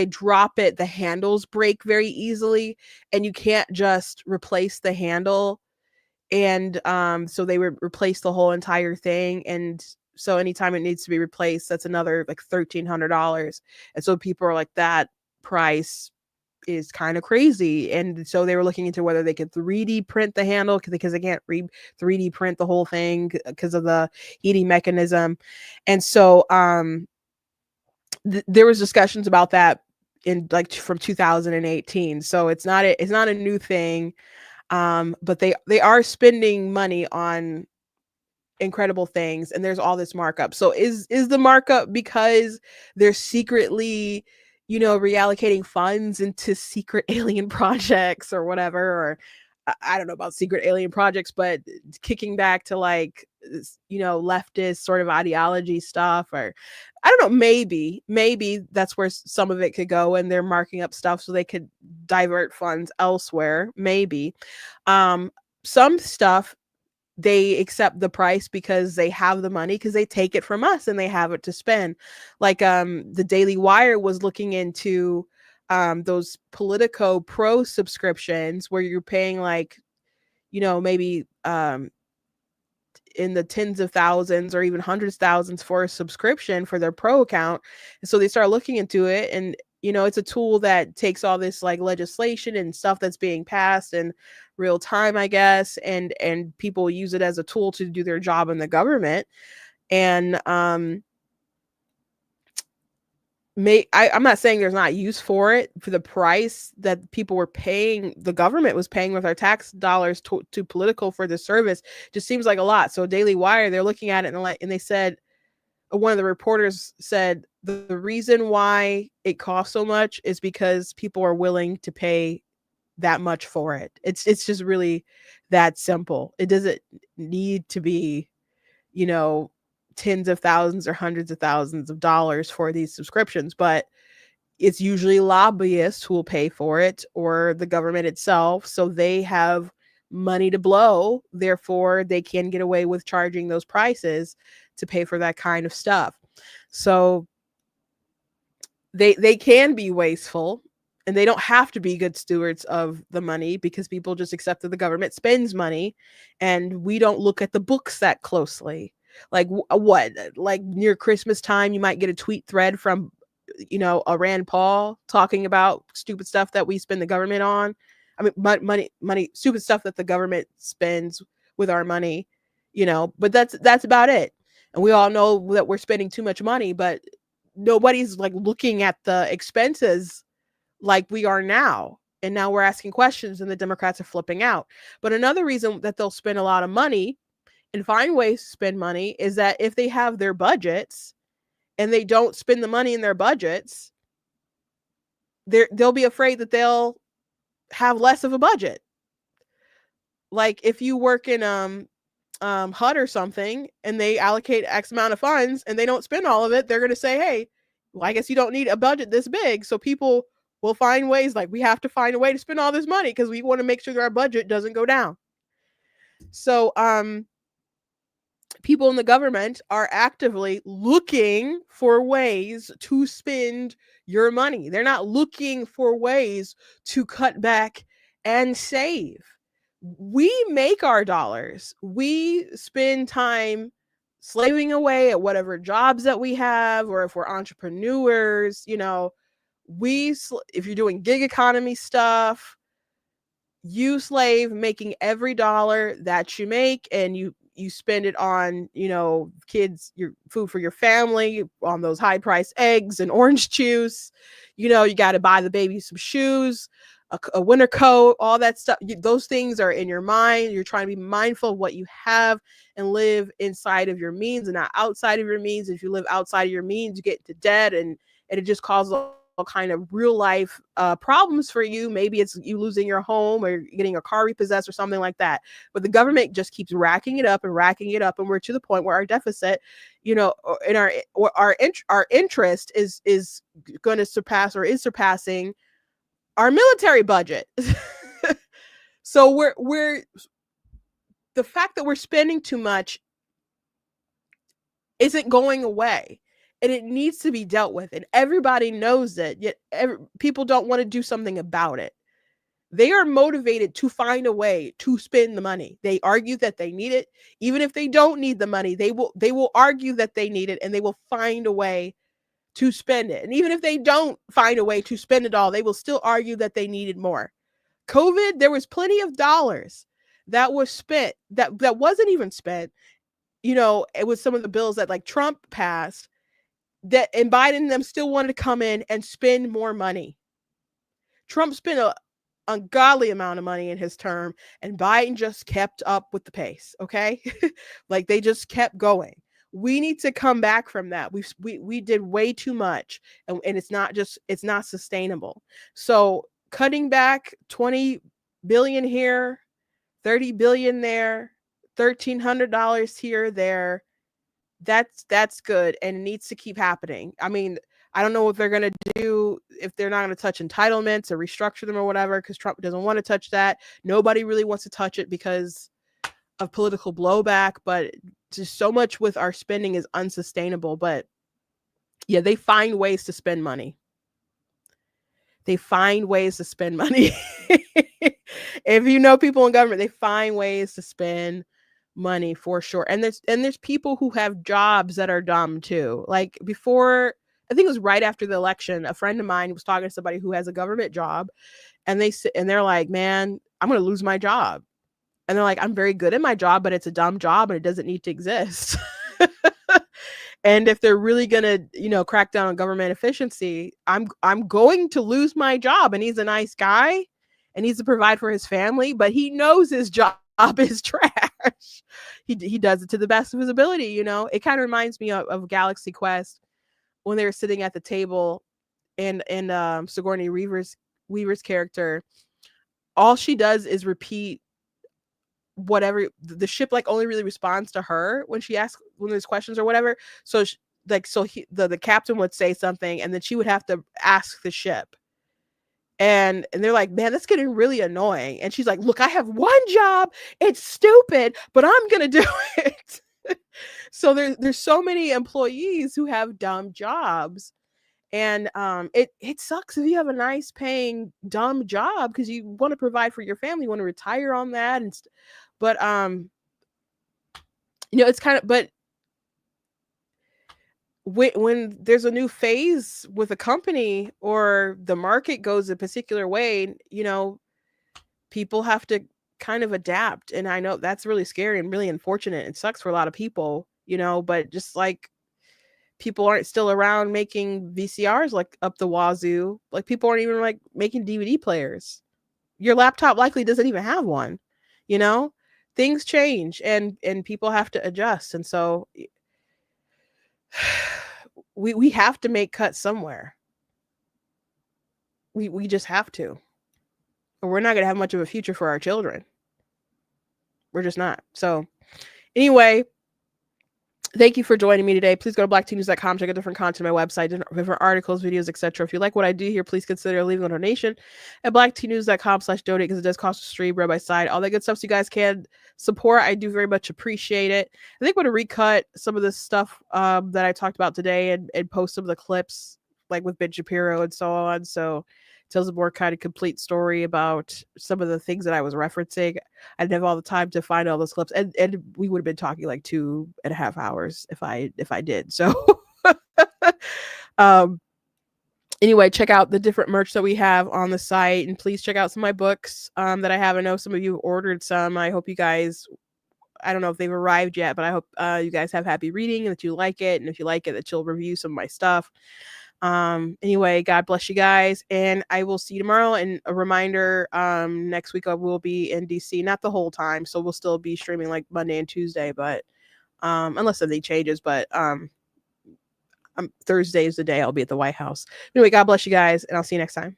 drop it, the handles break very easily, and you can't just replace the handle. And so they would replace the whole entire thing, and so anytime it needs to be replaced, that's another like $1,300. And so people are like, that price is kind of crazy. And so they were looking into whether they could 3D print the handle, because they can't 3D print the whole thing because of the heating mechanism. And so there was discussions about that in like from 2018. So it's not a new thing. But they are spending money on incredible things, and there's all this markup. So is the markup because they're secretly, reallocating funds into secret alien projects or whatever, or I don't know about secret alien projects, but kicking back to like, leftist sort of ideology stuff, or I don't know, maybe that's where some of it could go, and they're marking up stuff so they could divert funds elsewhere. Maybe. Some stuff they accept the price because they have the money, because they take it from us and they have it to spend. Like the Daily Wire was looking into those Politico Pro subscriptions where you're paying like, maybe in the tens of thousands or even hundreds of thousands for a subscription for their pro account. And so they start looking into it, and it's a tool that takes all this like legislation and stuff that's being passed in real time, I guess, and people use it as a tool to do their job in the government. And I'm not saying there's not use for it. For the price that people were paying, the government was paying with our tax dollars to Politico for the service, just seems like a lot. So Daily Wire, they're looking at it and they said, one of the reporters said the reason why it costs so much is because people are willing to pay that much for it. It's just really that simple. It doesn't need to be, tens of thousands or hundreds of thousands of dollars for these subscriptions, but it's usually lobbyists who will pay for it, or the government itself. So they have money to blow. Therefore, they can get away with charging those prices to pay for that kind of stuff. So they can be wasteful, and they don't have to be good stewards of the money, because people just accept that the government spends money, and we don't look at the books that closely. Like what? Like near Christmas time, you might get a tweet thread from, a Rand Paul talking about stupid stuff that we spend the government on. I mean, money, stupid stuff that the government spends with our money, but that's about it. And we all know that we're spending too much money, but nobody's like looking at the expenses like we are now. And now we're asking questions, and the Democrats are flipping out. But another reason that they'll spend a lot of money and find ways to spend money is that if they have their budgets and they don't spend the money in their budgets, they'll be afraid that they'll have less of a budget. Like if you work in HUD or something, and they allocate X amount of funds and they don't spend all of it, they're going to say, hey, well, I guess you don't need a budget this big. So people will find ways, like we have to find a way to spend all this money because we want to make sure that our budget doesn't go down. So people in the government are actively looking for ways to spend your money. They're not looking for ways to cut back and save. We make our dollars. We spend time slaving away at whatever jobs that we have, or if we're entrepreneurs, if you're doing gig economy stuff, you slave making every dollar that you make, and you spend it on, kids, your food for your family, on those high priced eggs and orange juice. You got to buy the baby some shoes, a winter coat, all that stuff. Those things are in your mind. You're trying to be mindful of what you have and live inside of your means and not outside of your means. If you live outside of your means, you get into debt, and it just causes all kind of real life problems for you. Maybe it's you losing your home, or getting a car repossessed or something like that. But the government just keeps racking it up, and we're to the point where our deficit, in our interest is going to surpass, or is surpassing, our military budget. So we're the fact that we're spending too much isn't going away. And it needs to be dealt with. And everybody knows it, yet people don't want to do something about it. They are motivated to find a way to spend the money. They argue that they need it. Even if they don't need the money, they will argue that they need it, and they will find a way to spend it. And even if they don't find a way to spend it all, they will still argue that they needed more. COVID, there was plenty of dollars that was spent that wasn't even spent. It was some of the bills that like Trump passed, and Biden and them still wanted to come in and spend more money. Trump spent a ungodly amount of money in his term, and Biden just kept up with the pace. Okay. Like they just kept going. We need to come back from that. We did way too much, and it's not sustainable. So cutting back 20 billion here, 30 billion there, $1,300 here, there, that's good, and it needs to keep happening. I mean, I don't know what they're going to do, if they're not going to touch entitlements or restructure them or whatever, because Trump doesn't want to touch that. Nobody really wants to touch it because of political blowback, but just so much with our spending is unsustainable. But yeah, they find ways to spend money. They find ways to spend money. If you know people in government, they find ways to spend money for sure. And there's people who have jobs that are dumb too. Like before, I think it was right after the election, a friend of mine was talking to somebody who has a government job, and they're like, man, I'm going to lose my job. And they're like, I'm very good at my job, but it's a dumb job and it doesn't need to exist. And if they're really going to, crack down on government efficiency, I'm going to lose my job. And he's a nice guy and needs to provide for his family, but he knows his job is trash. He does it to the best of his ability. It kind of reminds me of Galaxy Quest when they were sitting at the table, and Sigourney Weaver's character, all she does is repeat whatever the ship only really responds to her when she asks, when there's questions or whatever. So the captain would say something, and then she would have to ask the ship. And they're like, man, that's getting really annoying. And she's like, look, I have one job. It's stupid, but I'm going to do it. So there's so many employees who have dumb jobs. And it sucks if you have a nice paying dumb job, because you want to provide for your family, you want to retire on that. But it's kind of, but when there's a new phase with a company or the market goes a particular way, people have to kind of adapt. And I know that's really scary and really unfortunate. It sucks for a lot of people, but just like people aren't still around making VCRs up the wazoo. Like people aren't even making DVD players. Your laptop likely doesn't even have one, things change and people have to adjust. And so we have to make cuts somewhere. We just have to. Or we're not going to have much of a future for our children. We're just not. So anyway, thank you for joining me today. Please go to blacktnews.com, check out different content on my website, different articles, videos, etc. If you like what I do here, please consider leaving a donation at blacktnews.com/donate, because it does cost a stream, bread by side, all that good stuff. So you guys can support. I do very much appreciate it. I think I'm going to recut some of this stuff that I talked about today and post some of the clips with Ben Shapiro and so on. So it tells a more kind of complete story about some of the things that I was referencing. I didn't have all the time to find all those clips, and we would have been talking 2.5 hours if I did. So anyway, check out the different merch that we have on the site, and please check out some of my books that I have. I know some of you ordered some. I hope you guys, I don't know if they've arrived yet, but I hope you guys have happy reading and that you like it. And if you like it, that you'll review some of my stuff. Anyway, God bless you guys, and I will see you tomorrow. And a reminder, next week I will be in DC, not the whole time, so we'll still be streaming Monday and Tuesday, but unless something changes, but Thursday is the day I'll be at the White House. Anyway, God bless you guys, and I'll see you next time.